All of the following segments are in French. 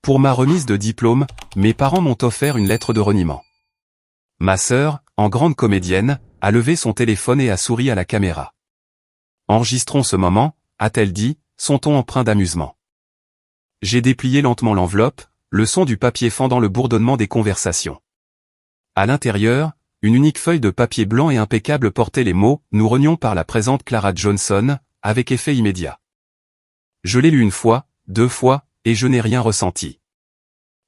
Pour ma remise de diplôme, mes parents m'ont offert une lettre de reniement. Ma sœur, en grande comédienne, a levé son téléphone et a souri à la caméra. Enregistrons ce moment, a-t-elle dit, son ton empreint d'amusement. J'ai déplié lentement l'enveloppe, le son du papier fendant le bourdonnement des conversations. À l'intérieur, une unique feuille de papier blanc et impeccable portait les mots « Nous renions par la présente Clara Johnson », avec effet immédiat. Je l'ai lu une fois, 2 fois, et je n'ai rien ressenti.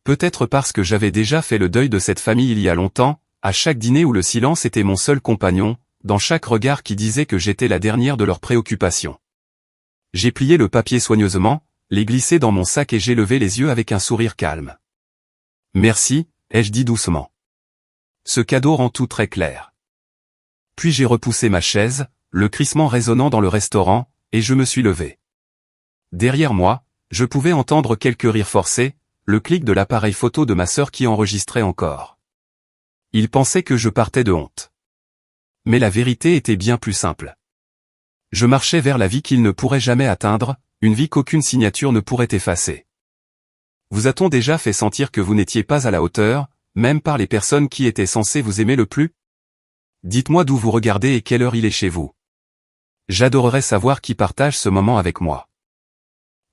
Peut-être parce que j'avais déjà fait le deuil de cette famille il y a longtemps, à chaque dîner où le silence était mon seul compagnon, dans chaque regard qui disait que j'étais la dernière de leurs préoccupations. J'ai plié le papier soigneusement, l'ai glissé dans mon sac et j'ai levé les yeux avec un sourire calme. « Merci », ai-je dit doucement. Ce cadeau rend tout très clair. Puis j'ai repoussé ma chaise, le crissement résonnant dans le restaurant, et je me suis levé. Derrière moi, je pouvais entendre quelques rires forcés, le clic de l'appareil photo de ma sœur qui enregistrait encore. Il pensait que je partais de honte. Mais la vérité était bien plus simple. Je marchais vers la vie qu'il ne pourrait jamais atteindre, une vie qu'aucune signature ne pourrait effacer. Vous a-t-on déjà fait sentir que vous n'étiez pas à la hauteur, même par les personnes qui étaient censées vous aimer le plus? Dites-moi d'où vous regardez et quelle heure il est chez vous. J'adorerais savoir qui partage ce moment avec moi.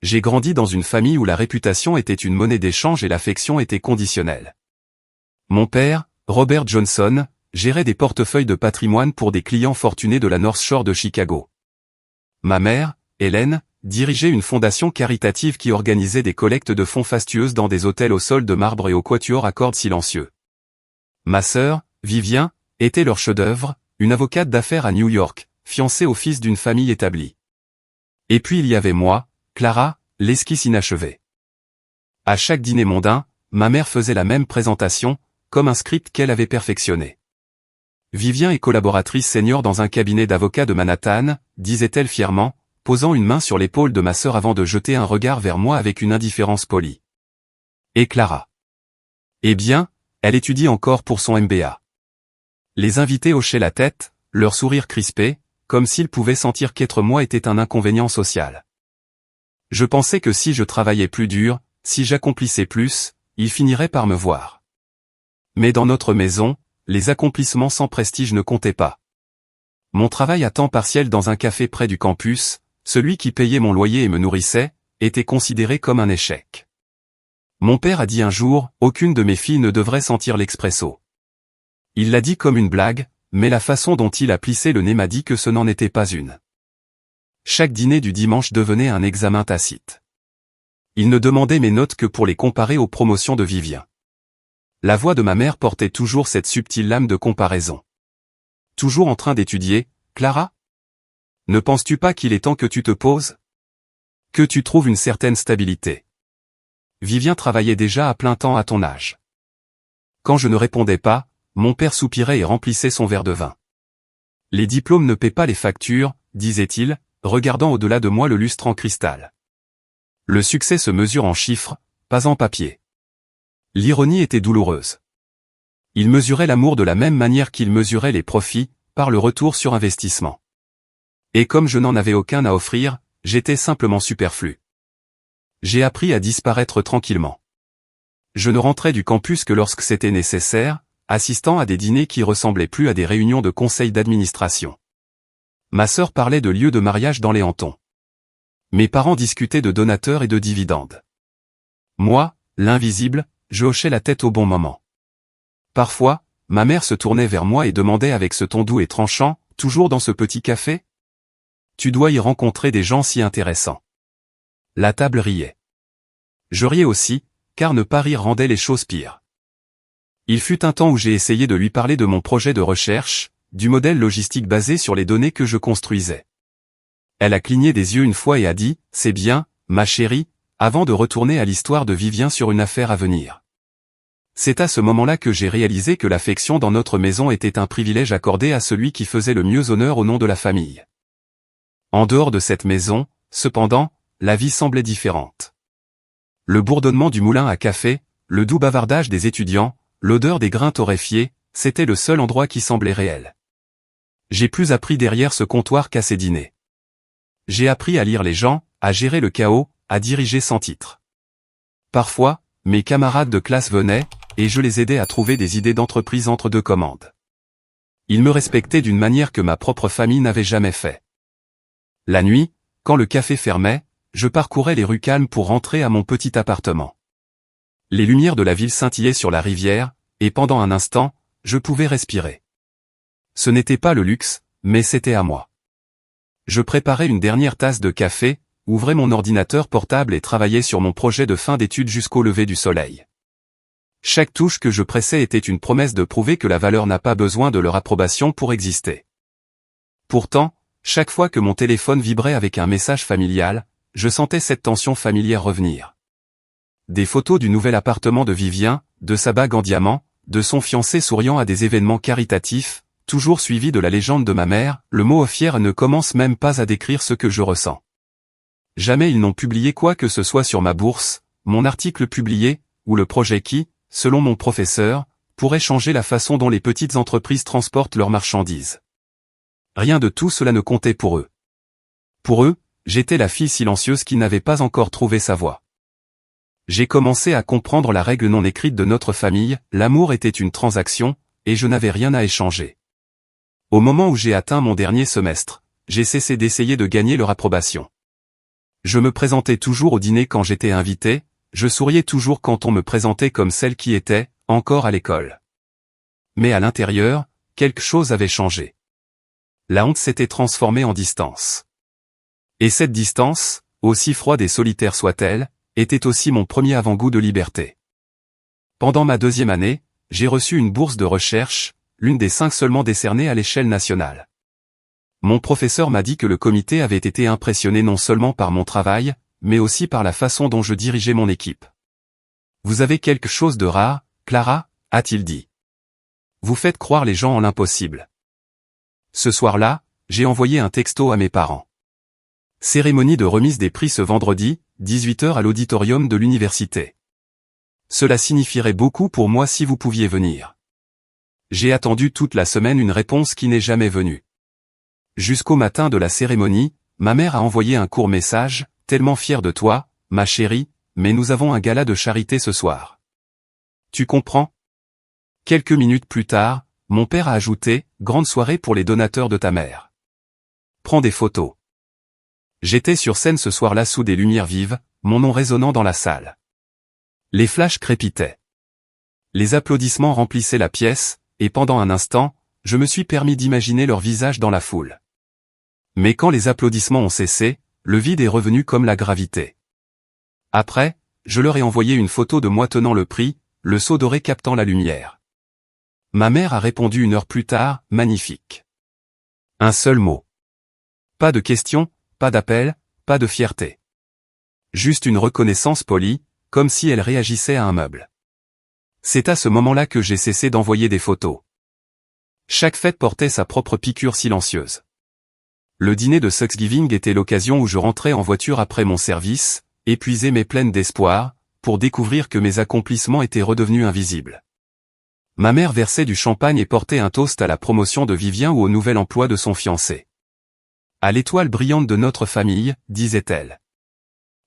J'ai grandi dans une famille où la réputation était une monnaie d'échange et l'affection était conditionnelle. Mon père, Robert Johnson, gérait des portefeuilles de patrimoine pour des clients fortunés de la North Shore de Chicago. Ma mère, Hélène, dirigeait une fondation caritative qui organisait des collectes de fonds fastueuses dans des hôtels au sol de marbre et au quatuor à cordes silencieux. Ma sœur, Vivien, était leur chef-d'œuvre, une avocate d'affaires à New York, fiancée au fils d'une famille établie. Et puis il y avait moi, Clara, l'esquisse inachevée. À chaque dîner mondain, ma mère faisait la même présentation, comme un script qu'elle avait perfectionné. Vivien est collaboratrice senior dans un cabinet d'avocats de Manhattan, disait-elle fièrement, posant une main sur l'épaule de ma sœur avant de jeter un regard vers moi avec une indifférence polie. Et Clara? Eh bien, elle étudie encore pour son MBA. Les invités hochaient la tête, leur sourire crispé, comme s'ils pouvaient sentir qu'être moi était un inconvénient social. Je pensais que si je travaillais plus dur, si j'accomplissais plus, ils finiraient par me voir. Mais dans notre maison, les accomplissements sans prestige ne comptaient pas. Mon travail à temps partiel dans un café près du campus, celui qui payait mon loyer et me nourrissait, était considéré comme un échec. Mon père a dit un jour, aucune de mes filles ne devrait sentir l'expresso. Il l'a dit comme une blague, mais la façon dont il a plissé le nez m'a dit que ce n'en était pas une. Chaque dîner du dimanche devenait un examen tacite. Il ne demandait mes notes que pour les comparer aux promotions de Vivien. La voix de ma mère portait toujours cette subtile lame de comparaison. Toujours en train d'étudier, Clara? Ne penses-tu pas qu'il est temps que tu te poses? Que tu trouves une certaine stabilité. Vivien travaillait déjà à plein temps à ton âge. Quand je ne répondais pas, mon père soupirait et remplissait son verre de vin. Les diplômes ne paient pas les factures, disait-il, regardant au-delà de moi le lustre en cristal. Le succès se mesure en chiffres, pas en papier. L'ironie était douloureuse. Il mesurait l'amour de la même manière qu'il mesurait les profits, par le retour sur investissement. Et comme je n'en avais aucun à offrir, j'étais simplement superflu. J'ai appris à disparaître tranquillement. Je ne rentrais du campus que lorsque c'était nécessaire, assistant à des dîners qui ressemblaient plus à des réunions de conseil d'administration. Ma sœur parlait de lieux de mariage dans les hantons. Mes parents discutaient de donateurs et de dividendes. Moi, l'invisible, je hochais la tête au bon moment. Parfois, ma mère se tournait vers moi et demandait avec ce ton doux et tranchant, « Toujours dans ce petit café ? Tu dois y rencontrer des gens si intéressants. » La table riait. Je riais aussi, car ne pas rire rendait les choses pires. Il fut un temps où j'ai essayé de lui parler de mon projet de recherche, du modèle logistique basé sur les données que je construisais. Elle a cligné des yeux une fois et a dit, « C'est bien, ma chérie », avant de retourner à l'histoire de Vivien sur une affaire à venir. C'est à ce moment-là que j'ai réalisé que l'affection dans notre maison était un privilège accordé à celui qui faisait le mieux honneur au nom de la famille. En dehors de cette maison, cependant, la vie semblait différente. Le bourdonnement du moulin à café, le doux bavardage des étudiants, l'odeur des grains torréfiés, c'était le seul endroit qui semblait réel. J'ai plus appris derrière ce comptoir qu'à ces dîners. J'ai appris à lire les gens, à gérer le chaos, à diriger sans titre. Parfois, mes camarades de classe venaient, et je les aidais à trouver des idées d'entreprise entre deux commandes. Ils me respectaient d'une manière que ma propre famille n'avait jamais fait. La nuit, quand le café fermait, je parcourais les rues calmes pour rentrer à mon petit appartement. Les lumières de la ville scintillaient sur la rivière, et pendant un instant, je pouvais respirer. Ce n'était pas le luxe, mais c'était à moi. Je préparais une dernière tasse de café, ouvrais mon ordinateur portable et travaillais sur mon projet de fin d'études jusqu'au lever du soleil. Chaque touche que je pressais était une promesse de prouver que la valeur n'a pas besoin de leur approbation pour exister. Pourtant, chaque fois que mon téléphone vibrait avec un message familial, je sentais cette tension familière revenir. Des photos du nouvel appartement de Vivien, de sa bague en diamant, de son fiancé souriant à des événements caritatifs, toujours suivis de la légende de ma mère, le mot fier ne commence même pas à décrire ce que je ressens. Jamais ils n'ont publié quoi que ce soit sur ma bourse, mon article publié, ou le projet qui, selon mon professeur, pourrait changer la façon dont les petites entreprises transportent leurs marchandises. Rien de tout cela ne comptait pour eux. Pour eux, j'étais la fille silencieuse qui n'avait pas encore trouvé sa voie. J'ai commencé à comprendre la règle non écrite de notre famille, l'amour était une transaction, et je n'avais rien à échanger. Au moment où j'ai atteint mon dernier semestre, j'ai cessé d'essayer de gagner leur approbation. Je me présentais toujours au dîner quand j'étais invité, je souriais toujours quand on me présentait comme celle qui était, encore à l'école. Mais à l'intérieur, quelque chose avait changé. La honte s'était transformée en distance. Et cette distance, aussi froide et solitaire soit-elle, était aussi mon premier avant-goût de liberté. Pendant ma deuxième année, j'ai reçu une bourse de recherche, l'une des 5 seulement décernées à l'échelle nationale. Mon professeur m'a dit que le comité avait été impressionné non seulement par mon travail, mais aussi par la façon dont je dirigeais mon équipe. « Vous avez quelque chose de rare, Clara » a-t-il dit. « Vous faites croire les gens en l'impossible. » Ce soir-là, j'ai envoyé un texto à mes parents. Cérémonie de remise des prix ce vendredi, 18h à l'auditorium de l'université. Cela signifierait beaucoup pour moi si vous pouviez venir. J'ai attendu toute la semaine une réponse qui n'est jamais venue. Jusqu'au matin de la cérémonie, ma mère a envoyé un court message, tellement fière de toi, ma chérie, mais nous avons un gala de charité ce soir. Tu comprends? Quelques minutes plus tard, mon père a ajouté, grande soirée pour les donateurs de ta mère. Prends des photos. J'étais sur scène ce soir-là sous des lumières vives, mon nom résonnant dans la salle. Les flashs crépitaient. Les applaudissements remplissaient la pièce, et pendant un instant, je me suis permis d'imaginer leur visage dans la foule. Mais quand les applaudissements ont cessé, le vide est revenu comme la gravité. Après, je leur ai envoyé une photo de moi tenant le prix, le seau doré captant la lumière. Ma mère a répondu 1 heure plus tard, magnifique. Un seul mot. Pas de question, pas d'appel, pas de fierté. Juste une reconnaissance polie, comme si elle réagissait à un meuble. C'est à ce moment-là que j'ai cessé d'envoyer des photos. Chaque fête portait sa propre piqûre silencieuse. Le dîner de Thanksgiving était l'occasion où je rentrais en voiture après mon service, épuisé mais pleine d'espoir, pour découvrir que mes accomplissements étaient redevenus invisibles. Ma mère versait du champagne et portait un toast à la promotion de Vivien ou au nouvel emploi de son fiancé. À l'étoile brillante de notre famille, disait-elle.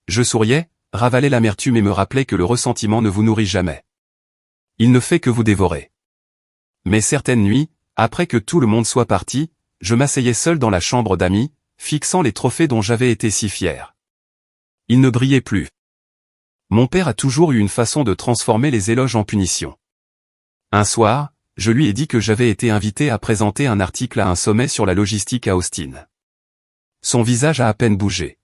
Je souriais, ravalais l'amertume et me rappelais que le ressentiment ne vous nourrit jamais. Il ne fait que vous dévorer. Mais certaines nuits, après que tout le monde soit parti, je m'asseyais seul dans la chambre d'amis, fixant les trophées dont j'avais été si fier. Ils ne brillaient plus. Mon père a toujours eu une façon de transformer les éloges en punition. Un soir, je lui ai dit que j'avais été invité à présenter un article à un sommet sur la logistique à Austin. Son visage a à peine bougé.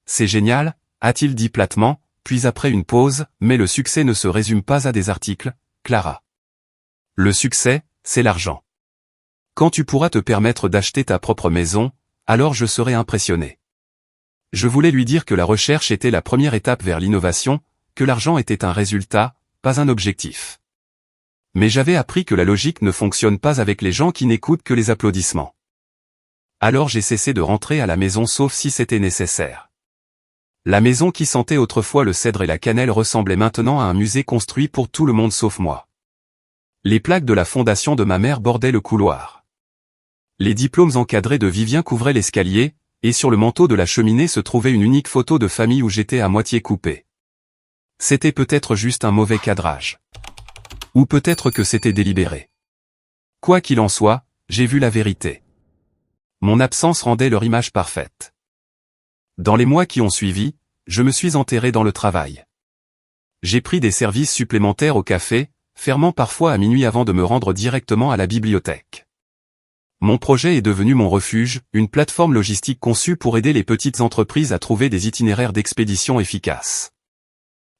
C'est génial, a-t-il dit platement, puis après une pause, mais le succès ne se résume pas à des articles, Clara. Le succès, c'est l'argent. Quand tu pourras te permettre d'acheter ta propre maison, alors je serai impressionné. Je voulais lui dire que la recherche était la première étape vers l'innovation, que l'argent était un résultat, pas un objectif. Mais j'avais appris que la logique ne fonctionne pas avec les gens qui n'écoutent que les applaudissements. Alors j'ai cessé de rentrer à la maison sauf si c'était nécessaire. La maison qui sentait autrefois le cèdre et la cannelle ressemblait maintenant à un musée construit pour tout le monde sauf moi. Les plaques de la fondation de ma mère bordaient le couloir. Les diplômes encadrés de Vivien couvraient l'escalier, et sur le manteau de la cheminée se trouvait une unique photo de famille où j'étais à moitié coupé. C'était peut-être juste un mauvais cadrage. Ou peut-être que c'était délibéré. Quoi qu'il en soit, j'ai vu la vérité. Mon absence rendait leur image parfaite. Dans les mois qui ont suivi, je me suis enterré dans le travail. J'ai pris des services supplémentaires au café, fermant parfois à minuit avant de me rendre directement à la bibliothèque. Mon projet est devenu mon refuge, une plateforme logistique conçue pour aider les petites entreprises à trouver des itinéraires d'expédition efficaces.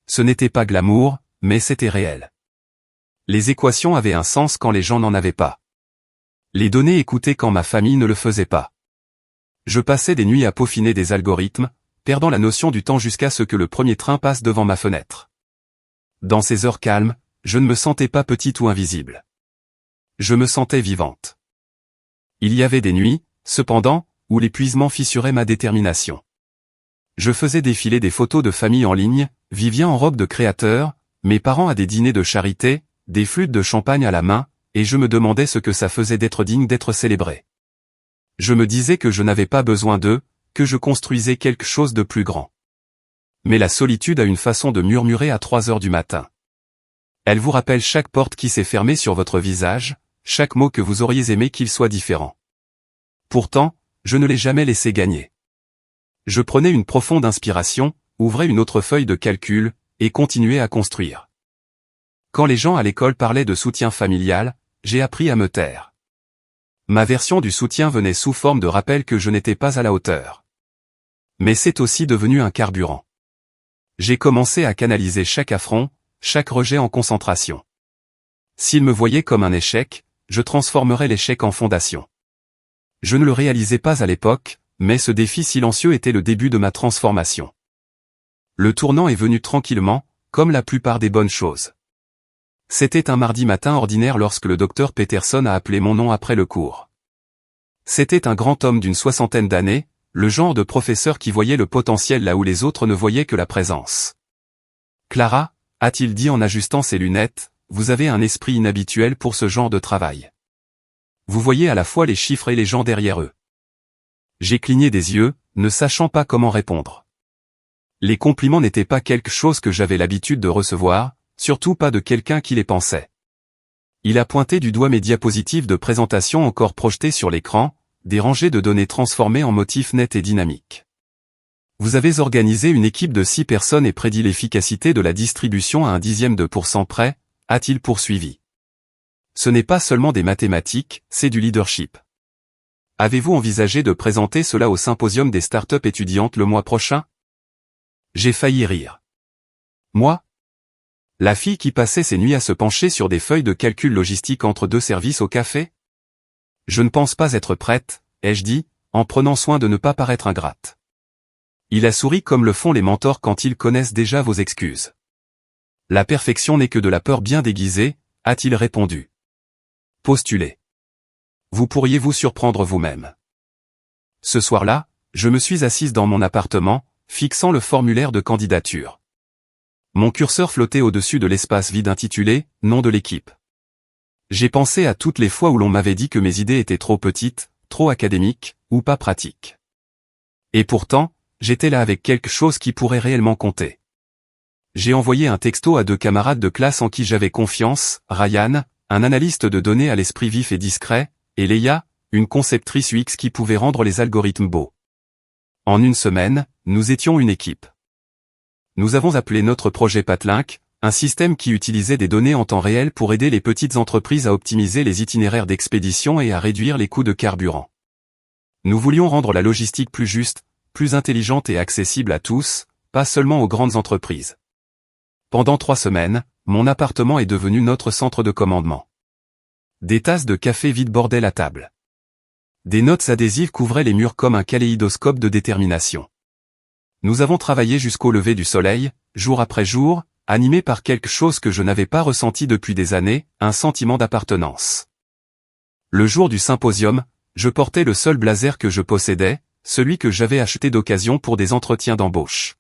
Ce n'était pas glamour, mais c'était réel. Les équations avaient un sens quand les gens n'en avaient pas. Les données écoutaient quand ma famille ne le faisait pas. Je passais des nuits à peaufiner des algorithmes, perdant la notion du temps jusqu'à ce que le premier train passe devant ma fenêtre. Dans ces heures calmes, je ne me sentais pas petite ou invisible. Je me sentais vivante. Il y avait des nuits, cependant, où l'épuisement fissurait ma détermination. Je faisais défiler des photos de famille en ligne, Vivien en robe de créateur, mes parents à des dîners de charité, des flûtes de champagne à la main, et je me demandais ce que ça faisait d'être digne d'être célébré. Je me disais que je n'avais pas besoin d'eux, que je construisais quelque chose de plus grand. Mais la solitude a une façon de murmurer à 3 heures du matin. Elle vous rappelle chaque porte qui s'est fermée sur votre visage, chaque mot que vous auriez aimé qu'il soit différent. Pourtant, je ne l'ai jamais laissé gagner. Je prenais une profonde inspiration, ouvrais une autre feuille de calcul, et continuais à construire. Quand les gens à l'école parlaient de soutien familial, j'ai appris à me taire. Ma version du soutien venait sous forme de rappel que je n'étais pas à la hauteur. Mais c'est aussi devenu un carburant. J'ai commencé à canaliser chaque affront, chaque rejet en concentration. S'ils me voyaient comme un échec, je transformerais l'échec en fondation. Je ne le réalisais pas à l'époque, mais ce défi silencieux était le début de ma transformation. Le tournant est venu tranquillement, comme la plupart des bonnes choses. C'était un mardi matin ordinaire lorsque le docteur Peterson a appelé mon nom après le cours. C'était un grand homme d'une 60aine d'années, le genre de professeur qui voyait le potentiel là où les autres ne voyaient que la présence. « Clara », a-t-il dit en ajustant ses lunettes, « vous avez un esprit inhabituel pour ce genre de travail. Vous voyez à la fois les chiffres et les gens derrière eux. » J'ai cligné des yeux, ne sachant pas comment répondre. Les compliments n'étaient pas quelque chose que j'avais l'habitude de recevoir, surtout pas de quelqu'un qui les pensait. Il a pointé du doigt mes diapositives de présentation encore projetées sur l'écran, des rangées de données transformées en motifs nets et dynamiques. Vous avez organisé une équipe de 6 personnes et prédit l'efficacité de la distribution à 0,1% près, a-t-il poursuivi. Ce n'est pas seulement des mathématiques, c'est du leadership. Avez-vous envisagé de présenter cela au symposium des startups étudiantes le mois prochain? J'ai failli rire. Moi? La fille qui passait ses nuits à se pencher sur des feuilles de calcul logistique entre 2 services au café? Je ne pense pas être prête, ai-je dit, en prenant soin de ne pas paraître ingrate. Il a souri comme le font les mentors quand ils connaissent déjà vos excuses. La perfection n'est que de la peur bien déguisée, a-t-il répondu. Postulez. Vous pourriez vous surprendre vous-même. Ce soir-là, je me suis assise dans mon appartement, fixant le formulaire de candidature. Mon curseur flottait au-dessus de l'espace vide intitulé « Nom de l'équipe ». J'ai pensé à toutes les fois où l'on m'avait dit que mes idées étaient trop petites, trop académiques, ou pas pratiques. Et pourtant, j'étais là avec quelque chose qui pourrait réellement compter. J'ai envoyé un texto à 2 camarades de classe en qui j'avais confiance, Ryan, un analyste de données à l'esprit vif et discret, et Leia, une conceptrice UX qui pouvait rendre les algorithmes beaux. En une semaine, nous étions une équipe. Nous avons appelé notre projet Patlink, un système qui utilisait des données en temps réel pour aider les petites entreprises à optimiser les itinéraires d'expédition et à réduire les coûts de carburant. Nous voulions rendre la logistique plus juste, plus intelligente et accessible à tous, pas seulement aux grandes entreprises. Pendant 3 semaines, mon appartement est devenu notre centre de commandement. Des tasses de café vides bordaient la table. Des notes adhésives couvraient les murs comme un kaléidoscope de détermination. Nous avons travaillé jusqu'au lever du soleil, jour après jour, animés par quelque chose que je n'avais pas ressenti depuis des années, un sentiment d'appartenance. Le jour du symposium, je portais le seul blazer que je possédais, celui que j'avais acheté d'occasion pour des entretiens d'embauche.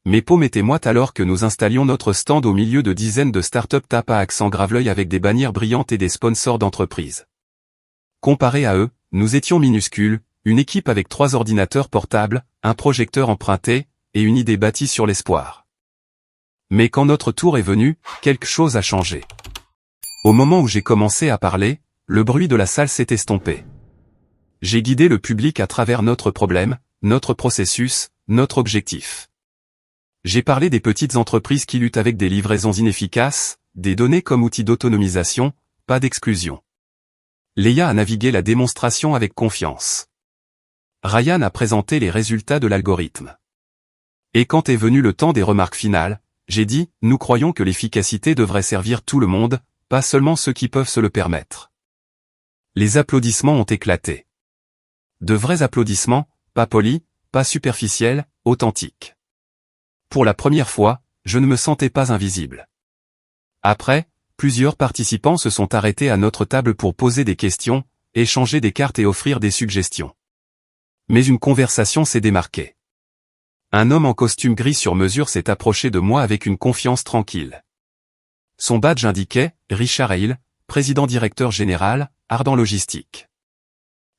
Mes paumes étaient moites alors que nous installions notre stand au milieu de dizaines de start-up tap à accent grave-l'œil avec des bannières brillantes et des sponsors d'entreprise. Comparé à eux, nous étions minuscules, une équipe avec 3 ordinateurs portables, un projecteur emprunté, et une idée bâtie sur l'espoir. Mais quand notre tour est venu, quelque chose a changé. Au moment où j'ai commencé à parler, le bruit de la salle s'est estompé. J'ai guidé le public à travers notre problème, notre processus, notre objectif. J'ai parlé des petites entreprises qui luttent avec des livraisons inefficaces, des données comme outil d'autonomisation, pas d'exclusion. Léa a navigué la démonstration avec confiance. Ryan a présenté les résultats de l'algorithme. Et quand est venu le temps des remarques finales, j'ai dit, nous croyons que l'efficacité devrait servir tout le monde, pas seulement ceux qui peuvent se le permettre. Les applaudissements ont éclaté. De vrais applaudissements, pas polis, pas superficiels, authentiques. Pour la première fois, je ne me sentais pas invisible. Après, plusieurs participants se sont arrêtés à notre table pour poser des questions, échanger des cartes et offrir des suggestions. Mais une conversation s'est démarquée. Un homme en costume gris sur mesure s'est approché de moi avec une confiance tranquille. Son badge indiquait « Richard Hale, président-directeur général, Ardent Logistique ».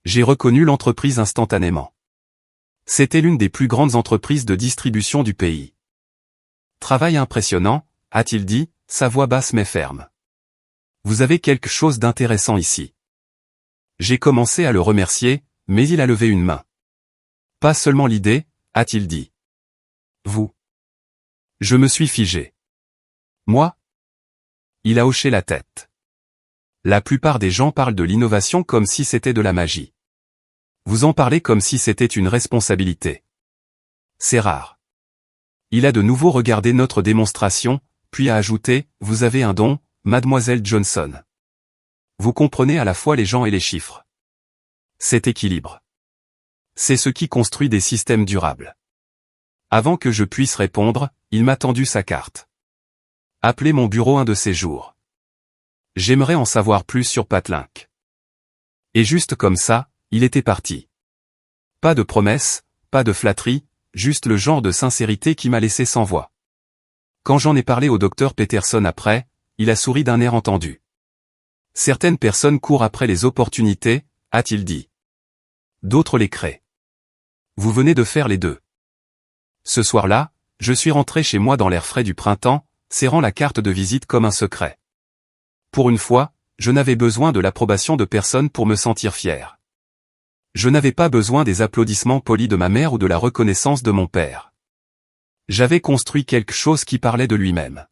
J'ai reconnu l'entreprise instantanément. C'était l'une des plus grandes entreprises de distribution du pays. Travail impressionnant, a-t-il dit, sa voix basse mais ferme. Vous avez quelque chose d'intéressant ici. J'ai commencé à le remercier, mais il a levé une main. Pas seulement l'idée, a-t-il dit. Vous. Je me suis figé. Moi? Il a hoché la tête. La plupart des gens parlent de l'innovation comme si c'était de la magie. Vous en parlez comme si c'était une responsabilité. C'est rare. Il a de nouveau regardé notre démonstration, puis a ajouté, vous avez un don, mademoiselle Johnson. Vous comprenez à la fois les gens et les chiffres. Cet équilibre. C'est ce qui construit des systèmes durables. Avant que je puisse répondre, il m'a tendu sa carte. Appelez mon bureau un de ces jours. J'aimerais en savoir plus sur Patlink. Et juste comme ça, il était parti. Pas de promesses, pas de flatterie, juste le genre de sincérité qui m'a laissé sans voix. Quand j'en ai parlé au docteur Peterson après, il a souri d'un air entendu. Certaines personnes courent après les opportunités, a-t-il dit. D'autres les créent. Vous venez de faire les deux. Ce soir-là, je suis rentré chez moi dans l'air frais du printemps, serrant la carte de visite comme un secret. Pour une fois, je n'avais besoin de l'approbation de personne pour me sentir fier. Je n'avais pas besoin des applaudissements polis de ma mère ou de la reconnaissance de mon père. J'avais construit quelque chose qui parlait de lui-même.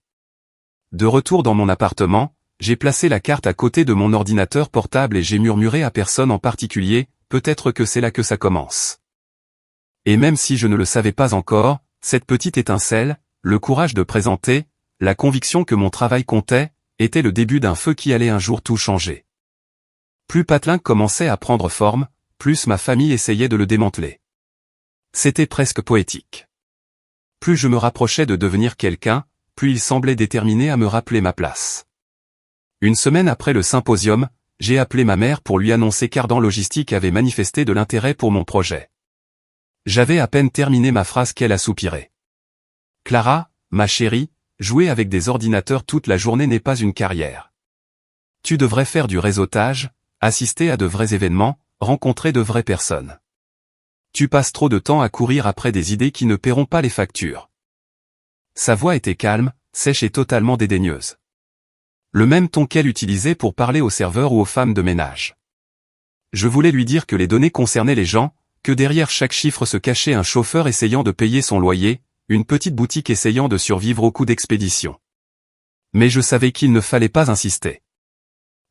De retour dans mon appartement, j'ai placé la carte à côté de mon ordinateur portable et j'ai murmuré à personne en particulier, peut-être que c'est là que ça commence. Et même si je ne le savais pas encore, cette petite étincelle, le courage de présenter, la conviction que mon travail comptait, était le début d'un feu qui allait un jour tout changer. Plus Patlink commençait à prendre forme, plus ma famille essayait de le démanteler. C'était presque poétique. Plus je me rapprochais de devenir quelqu'un, plus il semblait déterminé à me rappeler ma place. Une semaine après le symposium, j'ai appelé ma mère pour lui annoncer qu'Ardent Logistique avait manifesté de l'intérêt pour mon projet. J'avais à peine terminé ma phrase qu'elle a soupiré. Clara, ma chérie, jouer avec des ordinateurs toute la journée n'est pas une carrière. Tu devrais faire du réseautage, assister à de vrais événements, rencontrer de vraies personnes. Tu passes trop de temps à courir après des idées qui ne paieront pas les factures. Sa voix était calme, sèche et totalement dédaigneuse. Le même ton qu'elle utilisait pour parler aux serveurs ou aux femmes de ménage. Je voulais lui dire que les données concernaient les gens, que derrière chaque chiffre se cachait un chauffeur essayant de payer son loyer, une petite boutique essayant de survivre au coût d'expédition. Mais je savais qu'il ne fallait pas insister.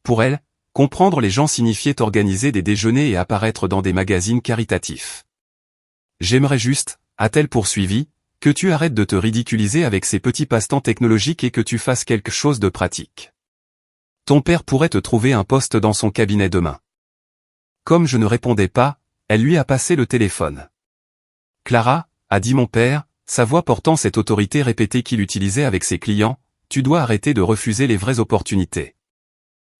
Pour elle, comprendre les gens signifiait organiser des déjeuners et apparaître dans des magazines caritatifs. J'aimerais juste, a-t-elle poursuivi, que tu arrêtes de te ridiculiser avec ces petits passe-temps technologiques et que tu fasses quelque chose de pratique. Ton père pourrait te trouver un poste dans son cabinet demain. Comme je ne répondais pas, elle lui a passé le téléphone. Clara, a dit mon père, sa voix portant cette autorité répétée qu'il utilisait avec ses clients, tu dois arrêter de refuser les vraies opportunités.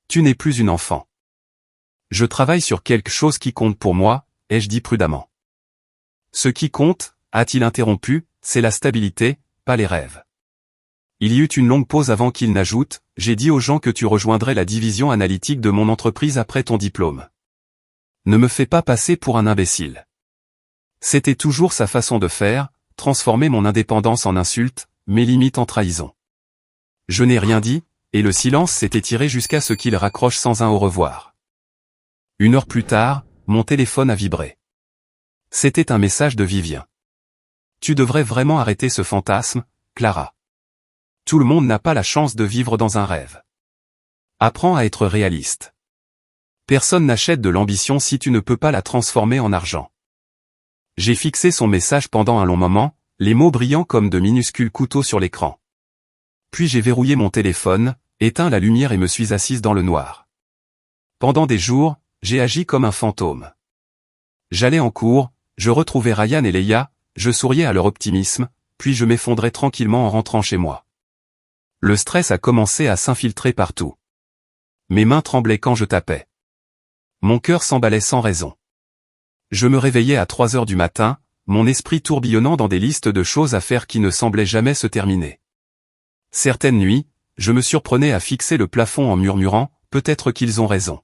Tu n'es plus une enfant. Je travaille sur quelque chose qui compte pour moi, ai-je dit prudemment. Ce qui compte, a-t-il interrompu, c'est la stabilité, pas les rêves. Il y eut une longue pause avant qu'il n'ajoute, j'ai dit aux gens que tu rejoindrais la division analytique de mon entreprise après ton diplôme. Ne me fais pas passer pour un imbécile. C'était toujours sa façon de faire, transformer mon indépendance en insulte, mes limites en trahison. Je n'ai rien dit, et le silence s'est étiré jusqu'à ce qu'il raccroche sans un au revoir. 1 heure plus tard, mon téléphone a vibré. C'était un message de Vivien. Tu devrais vraiment arrêter ce fantasme, Clara. Tout le monde n'a pas la chance de vivre dans un rêve. Apprends à être réaliste. Personne n'achète de l'ambition si tu ne peux pas la transformer en argent. J'ai fixé son message pendant un long moment, les mots brillants comme de minuscules couteaux sur l'écran. Puis j'ai verrouillé mon téléphone, éteint la lumière et me suis assise dans le noir. Pendant des jours, j'ai agi comme un fantôme. J'allais en cours, je retrouvais Ryan et Leia, je souriais à leur optimisme, puis je m'effondrais tranquillement en rentrant chez moi. Le stress a commencé à s'infiltrer partout. Mes mains tremblaient quand je tapais. Mon cœur s'emballait sans raison. Je me réveillais à 3 heures du matin, mon esprit tourbillonnant dans des listes de choses à faire qui ne semblaient jamais se terminer. Certaines nuits, je me surprenais à fixer le plafond en murmurant, peut-être qu'ils ont raison.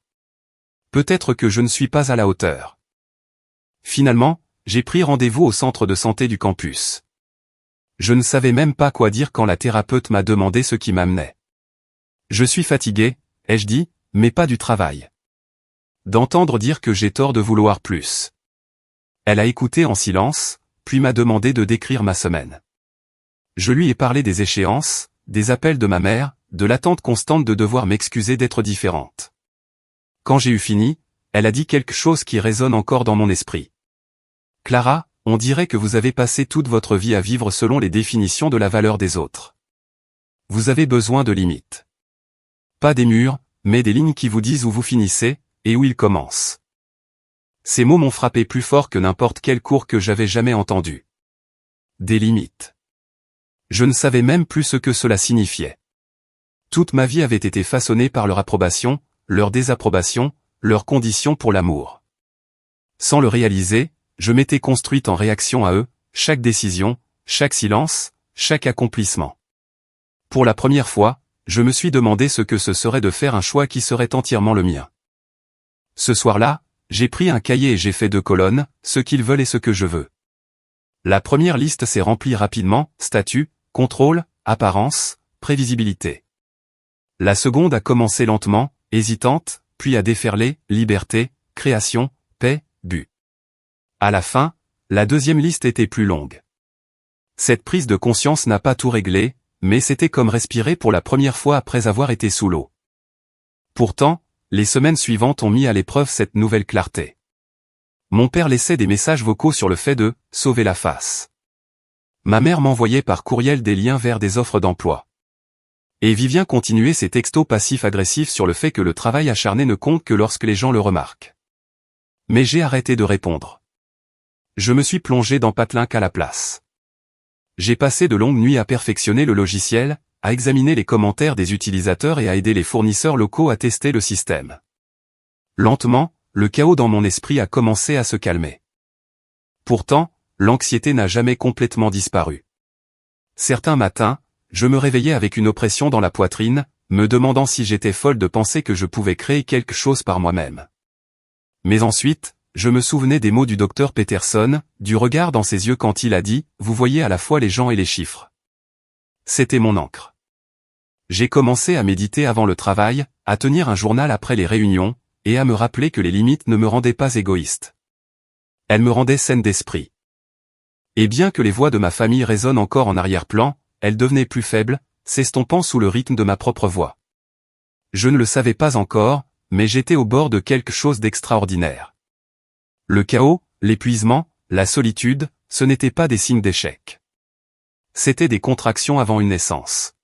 Peut-être que je ne suis pas à la hauteur. Finalement, j'ai pris rendez-vous au centre de santé du campus. Je ne savais même pas quoi dire quand la thérapeute m'a demandé ce qui m'amenait. Je suis fatigué, ai-je dit, mais pas du travail. D'entendre dire que j'ai tort de vouloir plus. Elle a écouté en silence, puis m'a demandé de décrire ma semaine. Je lui ai parlé des échéances, des appels de ma mère, de l'attente constante de devoir m'excuser d'être différente. Quand j'ai eu fini, elle a dit quelque chose qui résonne encore dans mon esprit. Clara, on dirait que vous avez passé toute votre vie à vivre selon les définitions de la valeur des autres. Vous avez besoin de limites. Pas des murs, mais des lignes qui vous disent où vous finissez, et où ils commencent. Ces mots m'ont frappé plus fort que n'importe quel cours que j'avais jamais entendu. Des limites. Je ne savais même plus ce que cela signifiait. Toute ma vie avait été façonnée par leur approbation, leur désapprobation, leurs conditions pour l'amour. Sans le réaliser, je m'étais construite en réaction à eux, chaque décision, chaque silence, chaque accomplissement. Pour la première fois, je me suis demandé ce que ce serait de faire un choix qui serait entièrement le mien. Ce soir-là, j'ai pris un cahier et j'ai fait 2 colonnes, ce qu'ils veulent et ce que je veux. La première liste s'est remplie rapidement, statut, contrôle, apparence, prévisibilité. La seconde a commencé lentement, hésitante, puis a déferlé, liberté, création, paix, but. À la fin, la deuxième liste était plus longue. Cette prise de conscience n'a pas tout réglé, mais c'était comme respirer pour la première fois après avoir été sous l'eau. Pourtant, les semaines suivantes ont mis à l'épreuve cette nouvelle clarté. Mon père laissait des messages vocaux sur le fait de « sauver la face ». Ma mère m'envoyait par courriel des liens vers des offres d'emploi. Et Vivien continuait ses textos passifs-agressifs sur le fait que le travail acharné ne compte que lorsque les gens le remarquent. Mais j'ai arrêté de répondre. Je me suis plongé dans Patelink à la place. J'ai passé de longues nuits à perfectionner le logiciel, à examiner les commentaires des utilisateurs et à aider les fournisseurs locaux à tester le système. Lentement, le chaos dans mon esprit a commencé à se calmer. Pourtant, l'anxiété n'a jamais complètement disparu. Certains matins, je me réveillais avec une oppression dans la poitrine, me demandant si j'étais folle de penser que je pouvais créer quelque chose par moi-même. Mais ensuite, je me souvenais des mots du docteur Peterson, du regard dans ses yeux quand il a dit « Vous voyez à la fois les gens et les chiffres ». C'était mon encre. J'ai commencé à méditer avant le travail, à tenir un journal après les réunions, et à me rappeler que les limites ne me rendaient pas égoïste. Elles me rendaient saine d'esprit. Et bien que les voix de ma famille résonnent encore en arrière-plan, elles devenaient plus faibles, s'estompant sous le rythme de ma propre voix. Je ne le savais pas encore, mais j'étais au bord de quelque chose d'extraordinaire. Le chaos, l'épuisement, la solitude, ce n'étaient pas des signes d'échec. C'étaient des contractions avant une naissance.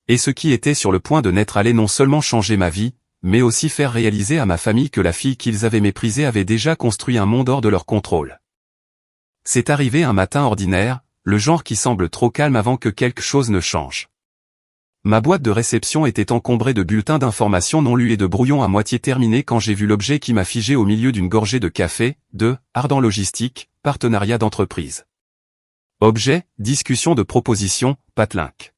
Et ce qui était sur le point de naître allait non seulement changer ma vie, mais aussi faire réaliser à ma famille que la fille qu'ils avaient méprisée avait déjà construit un monde hors de leur contrôle. C'est arrivé un matin ordinaire, le genre qui semble trop calme avant que quelque chose ne change. Ma boîte de réception était encombrée de bulletins d'informations non lus et de brouillons à moitié terminés quand j'ai vu l'objet qui m'a figé au milieu d'une gorgée de café, de « Ardent Logistique, partenariat d'entreprise ». Objet, discussion de proposition, Patelink.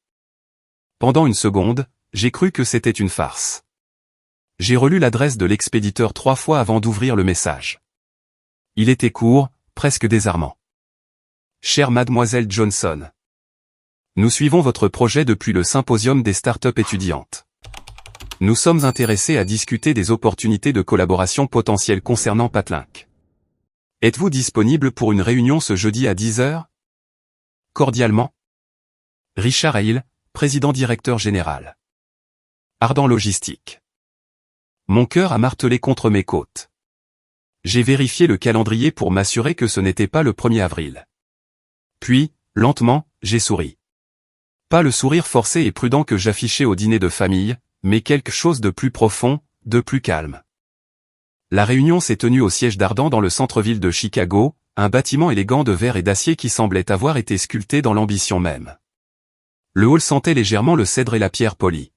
Pendant une seconde, j'ai cru que c'était une farce. J'ai relu l'adresse de l'expéditeur 3 fois avant d'ouvrir le message. Il était court, presque désarmant. Chère Mademoiselle Johnson. Nous suivons votre projet depuis le symposium des startups étudiantes. Nous sommes intéressés à discuter des opportunités de collaboration potentielles concernant Patlink. Êtes-vous disponible pour une réunion ce jeudi à 10 h? Cordialement. Richard Hale, président-directeur général. Ardent Logistique. Mon cœur a martelé contre mes côtes. J'ai vérifié le calendrier pour m'assurer que ce n'était pas le 1er avril. Puis, lentement, j'ai souri. Pas le sourire forcé et prudent que j'affichais au dîner de famille, mais quelque chose de plus profond, de plus calme. La réunion s'est tenue au siège d'Ardent dans le centre-ville de Chicago, un bâtiment élégant de verre et d'acier qui semblait avoir été sculpté dans l'ambition même. Le hall sentait légèrement le cèdre et la pierre polie.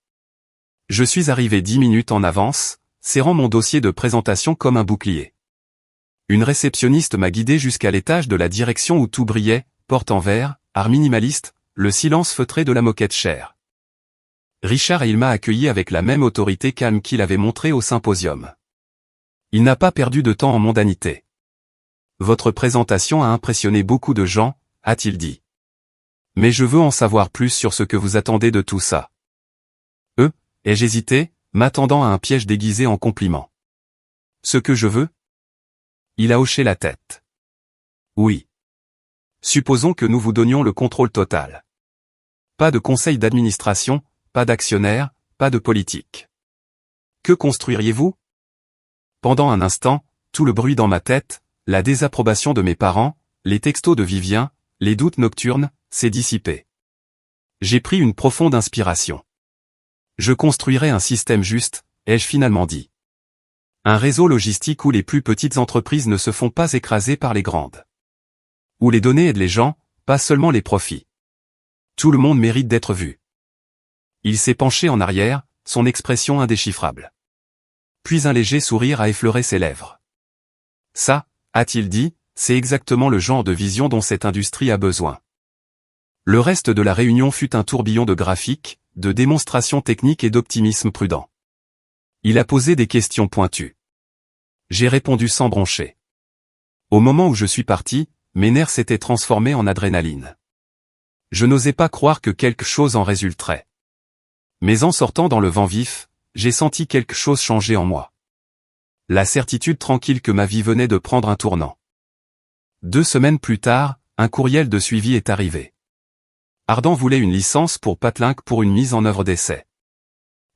Je suis arrivé 10 minutes en avance, serrant mon dossier de présentation comme un bouclier. Une réceptionniste m'a guidé jusqu'à l'étage de la direction où tout brillait, porte en verre, art minimaliste, le silence feutré de la moquette chère. Richard m'a accueilli avec la même autorité calme qu'il avait montrée au symposium. Il n'a pas perdu de temps en mondanité. Votre présentation a impressionné beaucoup de gens, a-t-il dit. Mais je veux en savoir plus sur ce que vous attendez de tout ça. Ai-je hésité, m'attendant à un piège déguisé en compliment. Ce que je veux? Il a hoché la tête. Oui. Supposons que nous vous donnions le contrôle total. Pas de conseil d'administration, pas d'actionnaire, pas de politique. Que construiriez-vous? Pendant un instant, tout le bruit dans ma tête, la désapprobation de mes parents, les textos de Vivien, les doutes nocturnes, s'est dissipé. J'ai pris une profonde inspiration. Je construirai un système juste, ai-je finalement dit. Un réseau logistique où les plus petites entreprises ne se font pas écraser par les grandes. Où les données aident les gens, pas seulement les profits. Tout le monde mérite d'être vu. Il s'est penché en arrière, son expression indéchiffrable. Puis un léger sourire a effleuré ses lèvres. Ça, a-t-il dit, c'est exactement le genre de vision dont cette industrie a besoin. Le reste de la réunion fut un tourbillon de graphiques, de démonstrations techniques et d'optimisme prudent. Il a posé des questions pointues. J'ai répondu sans broncher. Au moment où je suis parti, mes nerfs s'étaient transformés en adrénaline. Je n'osais pas croire que quelque chose en résulterait. Mais en sortant dans le vent vif, j'ai senti quelque chose changer en moi. La certitude tranquille que ma vie venait de prendre un tournant. 2 semaines plus tard, un courriel de suivi est arrivé. Ardent voulait une licence pour Patlink pour une mise en œuvre d'essai.